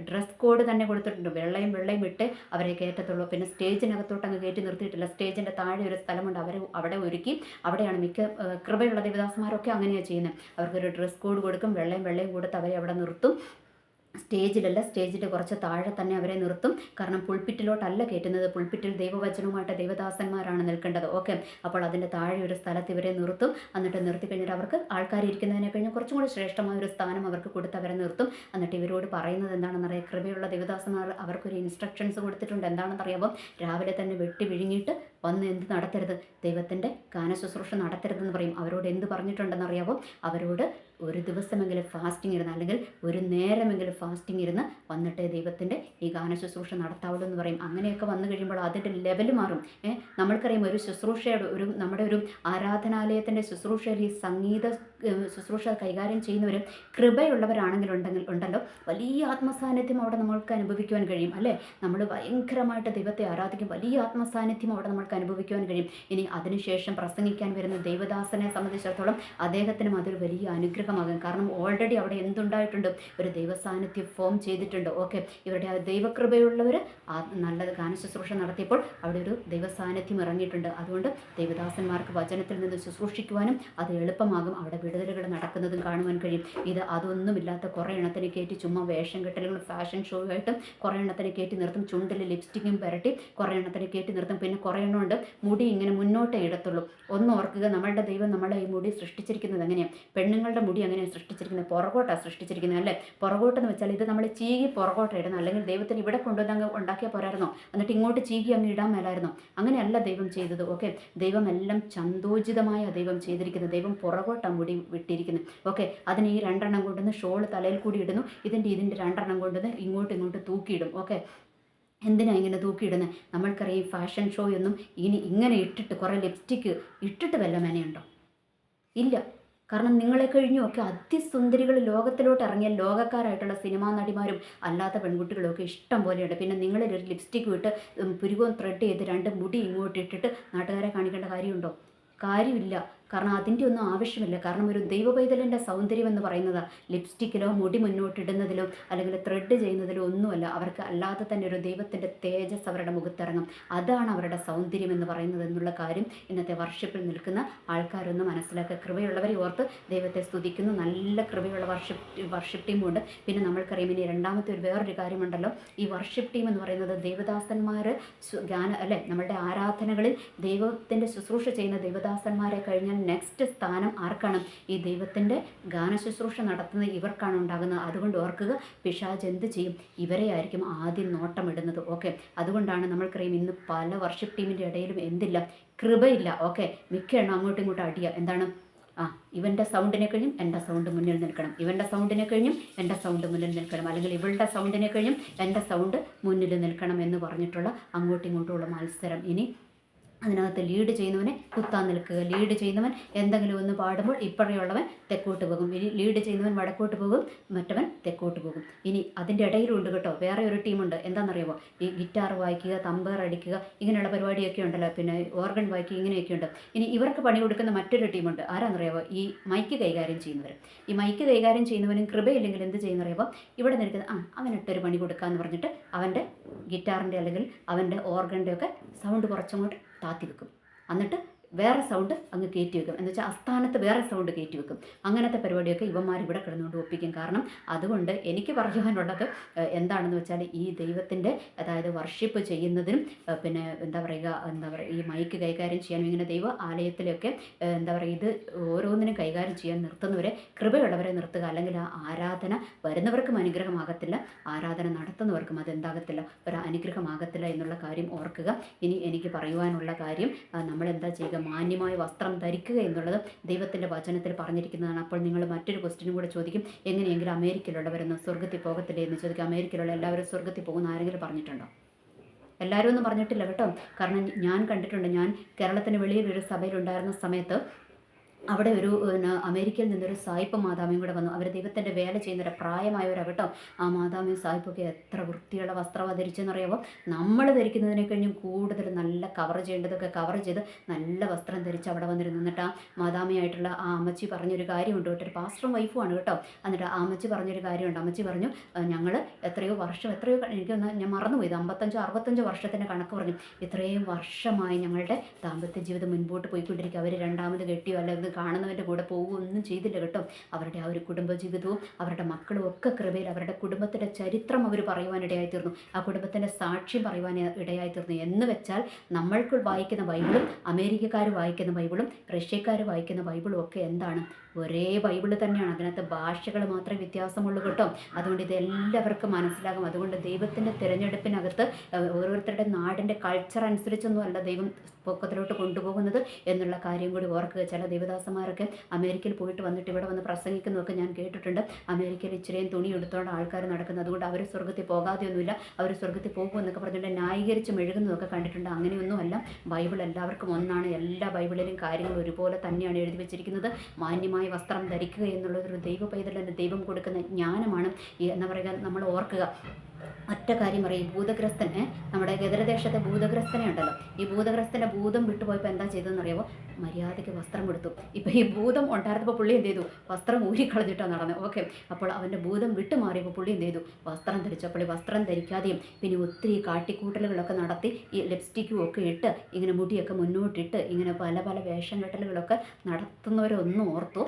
[SPEAKER 1] ഡ്രസ് കോഡ് തന്നെ കൊടുത്തിട്ടുണ്ട്. വെള്ളയും ഇട്ട് അവരെ കയറ്റത്തുള്ളൂ. പിന്നെ സ്റ്റേജിനകത്തോട്ട് അങ്ങ് കയറ്റി നിർത്തിയിട്ടില്ല. സ്റ്റേജിൻ്റെ താഴെ ഒരു സ്ഥലമുണ്ട്, അവിടെ ഒരുക്കി അവിടെയാണ് മിക്ക കൃപയുള്ള ദേവദാസന്മാരൊക്കെ അങ്ങനെയാണ് ചെയ്യുന്നത്. അവർക്കൊരു ഡ്രസ് കോഡ് കൊടുക്കും, വെള്ളയും കൊടുത്ത് അവരെ അവിടെ നിർത്തും. സ്റ്റേജിലല്ല, സ്റ്റേജിൻ്റെ കുറച്ച് താഴെ തന്നെ അവരെ നിർത്തും. കാരണം പുൾപ്പിറ്റിലോട്ടല്ല കയറ്റുന്നത്, പുൾപ്പിറ്റിൽ ദൈവവചനവുമായിട്ട് ദൈവദാസന്മാരാണ് നിൽക്കേണ്ടത്. ഓക്കെ, അപ്പോൾ അതിൻ്റെ താഴെ ഒരു സ്ഥലത്ത് ഇവരെ നിർത്തും. എന്നിട്ട് നിർത്തി കഴിഞ്ഞിട്ട് അവർക്ക് ആൾക്കാർ ഇരിക്കുന്നതിനെ കഴിഞ്ഞ് കുറച്ചും കൂടി ശ്രേഷ്ഠമായ ഒരു സ്ഥാനം അവർക്ക് കൊടുത്ത് അവരെ നിർത്തും. എന്നിട്ട് ഇവരോട് പറയുന്നത് എന്താണെന്നറിയാം, കൃപയുള്ള ദൈവദാസന്മാർ അവർക്കൊരു ഇൻസ്ട്രക്ഷൻസ് കൊടുത്തിട്ടുണ്ട്. എന്താണെന്നറിയാമോ, രാവിലെ തന്നെ വെട്ടി വിഴുങ്ങിയിട്ട് വന്ന് എന്ത് നടത്തരുത്, ദൈവത്തിൻ്റെ ഗാനശുശ്രൂഷ നടത്തരുതെന്ന് പറയും. അവരോട് എന്ത് പറഞ്ഞിട്ടുണ്ടെന്നറിയാമോ, അവരോട് ഒരു ദിവസമെങ്കിലും ഫാസ്റ്റിംഗ് ഇരുന്ന്, അല്ലെങ്കിൽ ഒരു നേരമെങ്കിലും ഫാസ്റ്റിംഗ് ഇരുന്ന് വന്നിട്ട് ദൈവത്തിൻ്റെ ഈ ഗാനശുശ്രൂഷ നടത്താവുള്ളൂ എന്ന് പറയും. അങ്ങനെയൊക്കെ വന്നു കഴിയുമ്പോൾ അതിൻ്റെ ലെവൽ മാറും. നമ്മൾക്കറിയാം, ഒരു ശുശ്രൂഷയുടെ നമ്മുടെ ഒരു ആരാധനാലയത്തിൻ്റെ ശുശ്രൂഷയിൽ ഈ സംഗീത ശുശ്രൂഷ കൈകാര്യം ചെയ്യുന്നവർ ഉണ്ടല്ലോ, വലിയ ആത്മസാന്നിധ്യം അവിടെ നമ്മൾക്ക് അനുഭവിക്കുവാൻ കഴിയും അല്ലേ. നമ്മൾ ഭയങ്കരമായിട്ട് ദൈവത്തെ ആരാധിക്കും, വലിയ ആത്മസാന്നിധ്യം അവിടെ നമ്മൾക്ക് അനുഭവിക്കുവാൻ കഴിയും. ഇനി അതിനുശേഷം പ്രസംഗിക്കാൻ വരുന്ന ദൈവദാസനെ സംബന്ധിച്ചിടത്തോളം അദ്ദേഹത്തിനും അതൊരു വലിയ അനുഗ്രഹമാകും. കാരണം ഓൾറെഡി അവിടെ എന്തുണ്ടായിട്ടുണ്ട്, ഒരു ദൈവസാന്നിധ്യം ഫോം ചെയ്തിട്ടുണ്ട്. ഓക്കെ, ഇവരുടെ ആ ദൈവകൃപയുള്ളവർ നല്ല ഗാനശുശ്രൂഷ നടത്തിയപ്പോൾ അവിടെ ഒരു ദൈവസാന്നിധ്യം ഇറങ്ങിയിട്ടുണ്ട്. അതുകൊണ്ട് ദൈവദാസന്മാർക്ക് വചനത്തിൽ നിന്ന് ശുശ്രൂഷിക്കുവാനും അത് എളുപ്പമാകും. അവിടെ വിടുതലുകൾ നടക്കുന്നതും കാണുവാൻ കഴിയും. അതൊന്നുമില്ലാത്ത കുറേ എണ്ണത്തിനെ കയറ്റി ചുമ്മാ വേഷം കെട്ടലുകളും ഫാഷൻ ഷോ ആയിട്ടും കുറേ എണ്ണത്തിനെ കയറ്റി നിർത്തും. ചുണ്ടിൽ ലിപ്സ്റ്റിക്കും പുരട്ടി കുറേ എണ്ണത്തിനെ കയറ്റി നിർത്തും. പിന്നെ കുറേ എണ്ണമുണ്ട് മുടി ഇങ്ങനെ മുന്നോട്ടേ ഇടത്തുള്ളൂ. ഒന്ന് ഓർക്കുക, നമ്മളുടെ ദൈവം നമ്മളെ ഈ മുടി സൃഷ്ടിച്ചിരിക്കുന്നത് എങ്ങനെയാണ്, പെണ്ണുങ്ങളുടെ മുടി അങ്ങനെയാണ് സൃഷ്ടിച്ചിരിക്കുന്നത്, പുറകോട്ടാണ് സൃഷ്ടിച്ചിരിക്കുന്നത് അല്ലേ. പുറകോട്ടെന്ന് വെച്ചാൽ ഇത് നമ്മൾ ചീകി പുറകോട്ട് ഇടുന്നു, അല്ലെങ്കിൽ ദൈവത്തിന് ഇവിടെ കൊണ്ടുവന്ന് അങ്ങ് ഉണ്ടാക്കിയാൽ പോരായിരുന്നോ, എന്നിട്ട് ഇങ്ങോട്ട് ചീകി അങ്ങ് ഇടാൻ മേലായിരുന്നോ. അങ്ങനെയല്ല ദൈവം ചെയ്തത്. ഓക്കെ, ദൈവം എല്ലാം ചന്തോചിതമായ ദൈവം ചെയ്തിരിക്കുന്നത്. ദൈവം പുറകോട്ടാണ് മുടി വിട്ടിരിക്കുന്നത്. ഓക്കെ, അതിന് ഈ രണ്ടെണ്ണം കൊണ്ടുവന്ന് ഷോൾ തലയിൽ കൂടി ഇടുന്നു, ഇതിൻ്റെ രണ്ടെണ്ണം കൊണ്ടുവന്ന് ഇങ്ങോട്ട് തൂക്കിയിടും. ഓക്കെ, എന്തിനാണ് ഇങ്ങനെ തൂക്കിയിടുന്നത്? നമ്മൾക്കറിയാം ഫാഷൻ ഷോ ഒന്നും ഇനി ഇങ്ങനെ ഇട്ടിട്ട് കുറേ ലിപ്സ്റ്റിക്ക് ഇട്ടിട്ട് വല്ല മേനയുണ്ടോ? ഇല്ല. കാരണം നിങ്ങളെ കഴിഞ്ഞുമൊക്കെ അതിസുന്ദരികൾ ലോകത്തിലോട്ട് ഇറങ്ങിയ ലോകക്കാരായിട്ടുള്ള സിനിമാ നടിമാരും അല്ലാത്ത പെൺകുട്ടികളും ഒക്കെ ഇഷ്ടം പോലെയുണ്ട്. പിന്നെ നിങ്ങളൊരു ലിപ്സ്റ്റിക്ക് ഇട്ട് പുരുകവും ത്രെഡ് ചെയ്ത് രണ്ട് മുടി ഇങ്ങോട്ട് ഇട്ടിട്ട് നാട്ടുകാരെ കാണിക്കേണ്ട കാര്യമുണ്ടോ? കാര്യമില്ല. കാരണം അതിൻ്റെ ഒന്നും ആവശ്യമില്ല. കാരണം ഒരു ദൈവപൈതലിൻ്റെ സൗന്ദര്യം എന്ന് പറയുന്നത് ലിപ്സ്റ്റിക്കിലോ മുടി മുന്നോട്ടിടുന്നതിലോ അല്ലെങ്കിൽ ത്രെഡ് ചെയ്യുന്നതിലോ ഒന്നുമല്ല. അവർക്ക് അല്ലാതെ തന്നെ ഒരു ദൈവത്തിൻ്റെ തേജസ് അവരുടെ മുഖത്തിറങ്ങും. അതാണ് അവരുടെ സൗന്ദര്യം എന്ന് പറയുന്നത് എന്നുള്ള കാര്യം ഇന്നത്തെ വർഷിപ്പിൽ നിൽക്കുന്ന ആൾക്കാരൊന്ന് മനസ്സിലാക്കുക. കൃപയുള്ളവരെ ഓർത്ത് ദൈവത്തെ സ്തുതിക്കുന്നു. നല്ല കൃപയുള്ള വർഷിപ്പ് ടീമുണ്ട്. പിന്നെ നമ്മൾക്കറിയാം ഇനി രണ്ടാമത്തെ വേറൊരു കാര്യമുണ്ടല്ലോ, ഈ വർഷിപ്പ് ടീം എന്ന് പറയുന്നത് ദൈവദാസന്മാർ നമ്മളുടെ ആരാധനകളിൽ ദൈവത്തിൻ്റെ ശുശ്രൂഷ ചെയ്യുന്ന ദൈവദാസന്മാരെ കഴിഞ്ഞാൽ നെക്സ്റ്റ് സ്ഥാനം ആർക്കാണ്? ഈ ദൈവത്തിൻ്റെ ഗാനശുശ്രൂഷ നടത്തുന്ന ഇവർക്കാണ് ഉണ്ടാകുന്നത്. അതുകൊണ്ട് ഓർക്കുക, പിശാച് എന്ത് ചെയ്യും? ഇവരെ ആയിരിക്കും ആദ്യം നോട്ടമിടുന്നത്. ഓക്കെ, അതുകൊണ്ടാണ് നമ്മൾക്കറിയാം ഇന്ന് പല വർഷിപ്പ് ടീമിൻ്റെ ഇടയിലും എന്തില്ല, കൃപയില്ല. ഓക്കെ, മിക്ക എണ്ണം അങ്ങോട്ടും ഇങ്ങോട്ടും അടിയുക. എന്താണ്? ഇവൻ്റെ സൗണ്ടിനെ കഴിഞ്ഞും എൻ്റെ സൗണ്ട് മുന്നിൽ നിൽക്കണം, ഇവൻ്റെ സൗണ്ടിനെ കഴിഞ്ഞും എൻ്റെ സൗണ്ട് മുന്നിൽ നിൽക്കണം, അല്ലെങ്കിൽ ഇവളുടെ സൗണ്ടിനെ കഴിഞ്ഞും എൻ്റെ സൗണ്ട് മുന്നിൽ നിൽക്കണം എന്ന് പറഞ്ഞിട്ടുള്ള അങ്ങോട്ടും ഇങ്ങോട്ടുമുള്ള മത്സരം. ഇനി അതിനകത്ത് ലീഡ് ചെയ്യുന്നവനെ കുത്താൻ നിൽക്കുക. ലീഡ് ചെയ്യുന്നവൻ എന്തെങ്കിലും ഒന്ന് പാടുമ്പോൾ ഇപ്പറയുള്ളവൻ തെക്കോട്ട് പോകും, ഇനി ലീഡ് ചെയ്യുന്നവൻ വടക്കോട്ട് പോകും, മറ്റവൻ തെക്കോട്ട് പോകും. ഇനി അതിൻ്റെ ഇടയിലുണ്ട് കേട്ടോ വേറെ ഒരു ടീമുണ്ട്. എന്താണെന്നറിയാമോ? ഈ ഗിറ്റാർ വായിക്കുക, തമ്പേർ അടിക്കുക, ഇങ്ങനെയുള്ള പരിപാടിയൊക്കെ ഉണ്ടല്ലോ, പിന്നെ ഓർഗൻ വായിക്കുക, ഇങ്ങനെയൊക്കെ ഉണ്ട്. ഇനി ഇവർക്ക് പണി കൊടുക്കുന്ന മറ്റൊരു ടീമുണ്ട്. ആരാണെന്നറിയാമോ? ഈ മൈക്ക് കൈകാര്യം ചെയ്യുന്നവർ. ഈ മൈക്ക് കൈകാര്യം ചെയ്യുന്നവനും കൃപയില്ലെങ്കിൽ എന്ത് ചെയ്യുന്നറിയാമോ? ഇവിടെ നിൽക്കുന്ന അവനിട്ടൊരു പണി കൊടുക്കാമെന്ന് പറഞ്ഞിട്ട് അവൻ്റെ ഗിറ്റാറിൻ്റെ അല്ലെങ്കിൽ അവൻ്റെ ഓർഗൻ്റെ ഒക്കെ സൗണ്ട് കുറച്ചങ്ങോട്ട് താത്തി വെക്കും. എന്നിട്ട് വേറെ സൗണ്ട് അങ്ങ് കയറ്റി വെക്കും. എന്ന് വെച്ചാൽ അസ്ഥാനത്ത് വേറെ സൗണ്ട് കയറ്റി വെക്കും. അങ്ങനത്തെ പരിപാടിയൊക്കെ ഇവന്മാർ ഇവിടെ കിടന്നുകൊണ്ട് ഒപ്പിക്കും. കാരണം അതുകൊണ്ട് എനിക്ക് പറയുവാനുള്ളത് എന്താണെന്ന് വെച്ചാൽ, ഈ ദൈവത്തിൻ്റെ അതായത് വർഷിപ്പ് ചെയ്യുന്നതിനും പിന്നെ എന്താ പറയുക ഈ മൈക്ക് കൈകാര്യം ചെയ്യാനും ഇങ്ങനെ ദൈവ ആലയത്തിലൊക്കെ ഇത് ഓരോന്നിനും കൈകാര്യം ചെയ്യാൻ നിർത്തുന്നവരെ, കൃപയുള്ളവരെ നിർത്തുക. അല്ലെങ്കിൽ ആ ആരാധന വരുന്നവർക്കും അനുഗ്രഹമാകത്തില്ല, ആരാധന നടത്തുന്നവർക്കും അതെന്താകത്തില്ല, ഒരു അനുഗ്രഹമാകത്തില്ല എന്നുള്ള കാര്യം ഓർക്കുക. ഇനി എനിക്ക് പറയുവാനുള്ള കാര്യം, നമ്മളെന്താ ചെയ്യുക? മാന്യമായ വസ്ത്രം ധരിക്കുക എന്നുള്ളത് ദൈവത്തിൻ്റെ വചനത്തിൽ പറഞ്ഞിരിക്കുന്നതാണ്. അപ്പോൾ നിങ്ങൾ മറ്റൊരു ക്വസ്റ്റ്യനും കൂടെ ചോദിക്കും, എങ്ങനെയെങ്കിലും അമേരിക്കയിലുള്ളവരൊന്നും സ്വർഗ്ഗത്തിൽ പോകത്തില്ലേ എന്ന് ചോദിക്കും. അമേരിക്കയിലുള്ള എല്ലാവരും സ്വർഗ്ഗത്തിൽ പോകുന്ന ആരെങ്കിലും പറഞ്ഞിട്ടുണ്ടോ? എല്ലാവരും ഒന്നും പറഞ്ഞിട്ടില്ല കേട്ടോ. കാരണം ഞാൻ കണ്ടിട്ടുണ്ട്. ഞാൻ കേരളത്തിന് വെളിയിൽ ഒരു സഭയിലുണ്ടായിരുന്ന സമയത്ത് അവിടെ ഒരു അമേരിക്കയിൽ നിന്നൊരു സായിപ്പ് മാതാമയും കൂടെ വന്നു. അവർ ദൈവത്തിൻ്റെ വേല ചെയ്യുന്നവരെ, പ്രായമായവരാകട്ടോ. ആ മാതാമയും സായിപ്പൊക്കെ എത്ര വൃത്തിയുള്ള വസ്ത്രമാണ് ധരിച്ചെന്നറിയാമോ? നമ്മൾ ധരിക്കുന്നതിനെ കഴിഞ്ഞും കൂടുതൽ നല്ല കവർ ചെയ്യേണ്ടതൊക്കെ കവർ ചെയ്ത് നല്ല വസ്ത്രം ധരിച്ച് അവിടെ വന്നിരുന്നു. എന്നിട്ട് ആ മാതാമയായിട്ടുള്ള ആ അമ്മച്ചി പറഞ്ഞൊരു കാര്യമുണ്ട് കേട്ടോ. ഒരു പാസ്റ്ററും വൈഫുമാണ് കേട്ടോ. എന്നിട്ട് ആ അമ്മച്ചി പറഞ്ഞൊരു കാര്യമുണ്ട്. അമ്മച്ചി പറഞ്ഞു, ഞങ്ങൾ എത്രയോ എനിക്കൊന്ന് ഞാൻ മറന്നുപോയത്, 55-65 വർഷത്തിൻ്റെ കണക്ക് പറഞ്ഞു. ഇത്രയും വർഷമായി ഞങ്ങളുടെ ദാമ്പത്യ ജീവിതം മുൻപോട്ട് പോയിക്കൊണ്ടിരിക്കുക. അവർ രണ്ടാമത് കെട്ടിയോ അല്ലെങ്കിൽ കാണുന്നവൻ്റെ കൂടെ പോവുകയൊന്നും ചെയ്തില്ല കേട്ടോ. അവരുടെ ആ ഒരു കുടുംബജീവിതവും അവരുടെ മക്കളും ഒക്കെ കൃപയിൽ അവരുടെ കുടുംബത്തിൻ്റെ ചരിത്രം അവർ പറയുവാനിടയായിത്തീർന്നു. ആ കുടുംബത്തിൻ്റെ സാക്ഷ്യം പറയുവാൻ ഇടയായിത്തീർന്നു. എന്ന് വെച്ചാൽ നമ്മൾക്ക് വായിക്കുന്ന ബൈബിളും അമേരിക്കക്കാർ വായിക്കുന്ന ബൈബിളും റഷ്യക്കാർ വായിക്കുന്ന ബൈബിളും ഒക്കെ എന്താണ്? ഒരേ ബൈബിള് തന്നെയാണ്. അതിനകത്ത് ഭാഷകൾ മാത്രമേ വ്യത്യാസമുള്ളൂ കേട്ടോ. അതുകൊണ്ട് ഇത് എല്ലാവർക്കും മനസ്സിലാകും. അതുകൊണ്ട് ദൈവത്തിൻ്റെ തിരഞ്ഞെടുപ്പിനകത്ത് ഓരോരുത്തരുടെ നാടിൻ്റെ കൾച്ചർ അനുസരിച്ചൊന്നും അല്ല ദൈവം പൊക്കത്തിലോട്ട് കൊണ്ടുപോകുന്നത് എന്നുള്ള കാര്യം കൂടി ഓർക്കുക. ചില ദൈവദാസന്മാരൊക്കെ അമേരിക്കയിൽ പോയിട്ട് വന്നിട്ട് ഇവിടെ വന്ന് പ്രസംഗിക്കുന്നതൊക്കെ ഞാൻ കേട്ടിട്ടുണ്ട്. അമേരിക്കയിൽ ഇച്ചിരിയും തുണി എടുത്തോണ്ട് ആൾക്കാർ നടക്കുന്നത്, അതുകൊണ്ട് അവർ സ്വർഗ്ഗത്തിൽ പോകാതെയൊന്നുമില്ല, അവർ സ്വർഗ്ഗത്തിൽ പോകുമെന്നൊക്കെ പറഞ്ഞിട്ട് ന്യായീകരിച്ച് മെഴുകുന്നതൊക്കെ കണ്ടിട്ടുണ്ട്. അങ്ങനെയൊന്നുമല്ല. ബൈബിൾ എല്ലാവർക്കും ഒന്നാണ്. എല്ലാ ബൈബിളിലും കാര്യങ്ങൾ ഒരുപോലെ തന്നെയാണ് എഴുതി വെച്ചിരിക്കുന്നത്. മാന്യമായ വസ്ത്രം ധരിക്കുക എന്നുള്ളതൊരു ദൈവ പൈതലിന് ദൈവം കൊടുക്കുന്ന ജ്ഞാനമാണ്. എന്താ പറയുക, നമ്മൾ ഓർക്കുക. ഒറ്റ കാര്യം പറയും, ഭൂതഗ്രസ്തൻ നമ്മുടെ ഗദരദേശത്തെ ഭൂതഗ്രസ്തനെ ഉണ്ടല്ലോ, ഈ ഭൂതഗ്രസ്തൻ്റെ ഭൂതം വിട്ടുപോയപ്പോൾ എന്താ ചെയ്തതെന്ന് അറിയാമോ? മര്യാദയ്ക്ക് വസ്ത്രം കൊടുത്തു. ഇപ്പം ഈ ഭൂതം ഉണ്ടായിരുന്നപ്പോൾ പുള്ളി എന്ത് ചെയ്തു? വസ്ത്രം ഊരിക്കളഞ്ഞിട്ടാണ് നടന്നത്. ഓക്കെ, അപ്പോൾ അവൻ്റെ ഭൂതം വിട്ടുമാറിയപ്പോൾ പുള്ളി എന്ത് ചെയ്തു? വസ്ത്രം ധരിച്ചു. അപ്പോൾ ഈ വസ്ത്രം ധരിക്കാതെയും പിന്നെ ഒത്തിരി കാട്ടിക്കൂട്ടലുകളൊക്കെ നടത്തി ഈ ലിപ്സ്റ്റിക്കും ഒക്കെ ഇട്ട് ഇങ്ങനെ മുടിയൊക്കെ മുന്നോട്ടിട്ട് ഇങ്ങനെ പല പല വേഷം കെട്ടലുകളൊക്കെ നടത്തുന്നവരൊന്നും ഓർത്തു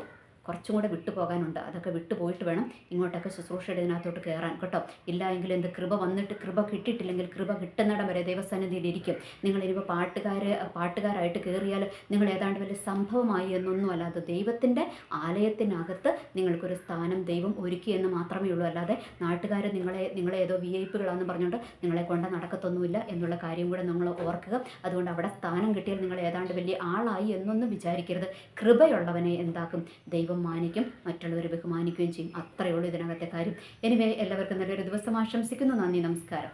[SPEAKER 1] കുറച്ചും കൂടെ വിട്ടുപോകാനുണ്ട്. അതൊക്കെ വിട്ടുപോയിട്ട് വേണം ഇങ്ങോട്ടൊക്കെ ശുശ്രൂഷയുടെ ഇതിനകത്തോട്ട് കയറാൻ കേട്ടോ. ഇല്ല എങ്കിൽ എന്ത് കൃപ വന്നിട്ട് കൃപ കിട്ടിയിട്ടില്ലെങ്കിൽ കൃപ കിട്ടുന്നിടം വരെ ദൈവസന്നിധിയിലിരിക്കും. നിങ്ങളിനിപ്പോൾ പാട്ടുകാരായിട്ട് കയറിയാൽ നിങ്ങൾ ഏതാണ്ട് വലിയ സംഭവമായി എന്നൊന്നുമല്ല. അത് ദൈവത്തിൻ്റെ ആലയത്തിനകത്ത് നിങ്ങൾക്കൊരു സ്ഥാനം ദൈവം ഒരുക്കി എന്ന് മാത്രമേ ഉള്ളൂ. അല്ലാതെ നാട്ടുകാർ നിങ്ങളെ ഏതോ വിഐപികളാണെന്ന് പറഞ്ഞുകൊണ്ട് നിങ്ങളെ കൊണ്ട് നടക്കത്തൊന്നുമില്ല എന്നുള്ള കാര്യം കൂടെ നമ്മൾ ഓർക്കുക. അതുകൊണ്ട് അവിടെ സ്ഥാനം കിട്ടിയാൽ നിങ്ങൾ ഏതാണ്ട് വലിയ ആളായി എന്നൊന്നും വിചാരിക്കരുത്. കൃപയുള്ളവനെ എന്താക്കും? ദൈവം മാനിക്കും, മറ്റുള്ളവരെ ബഹുമാനിക്കുകയും ചെയ്യും. അത്രയേ ഉള്ളൂ ഇതിനകത്തെ കാര്യം. എനിവേ, എല്ലാവർക്കും നല്ലൊരു ദിവസം ആശംസിക്കുന്നു. നന്ദി, നമസ്കാരം.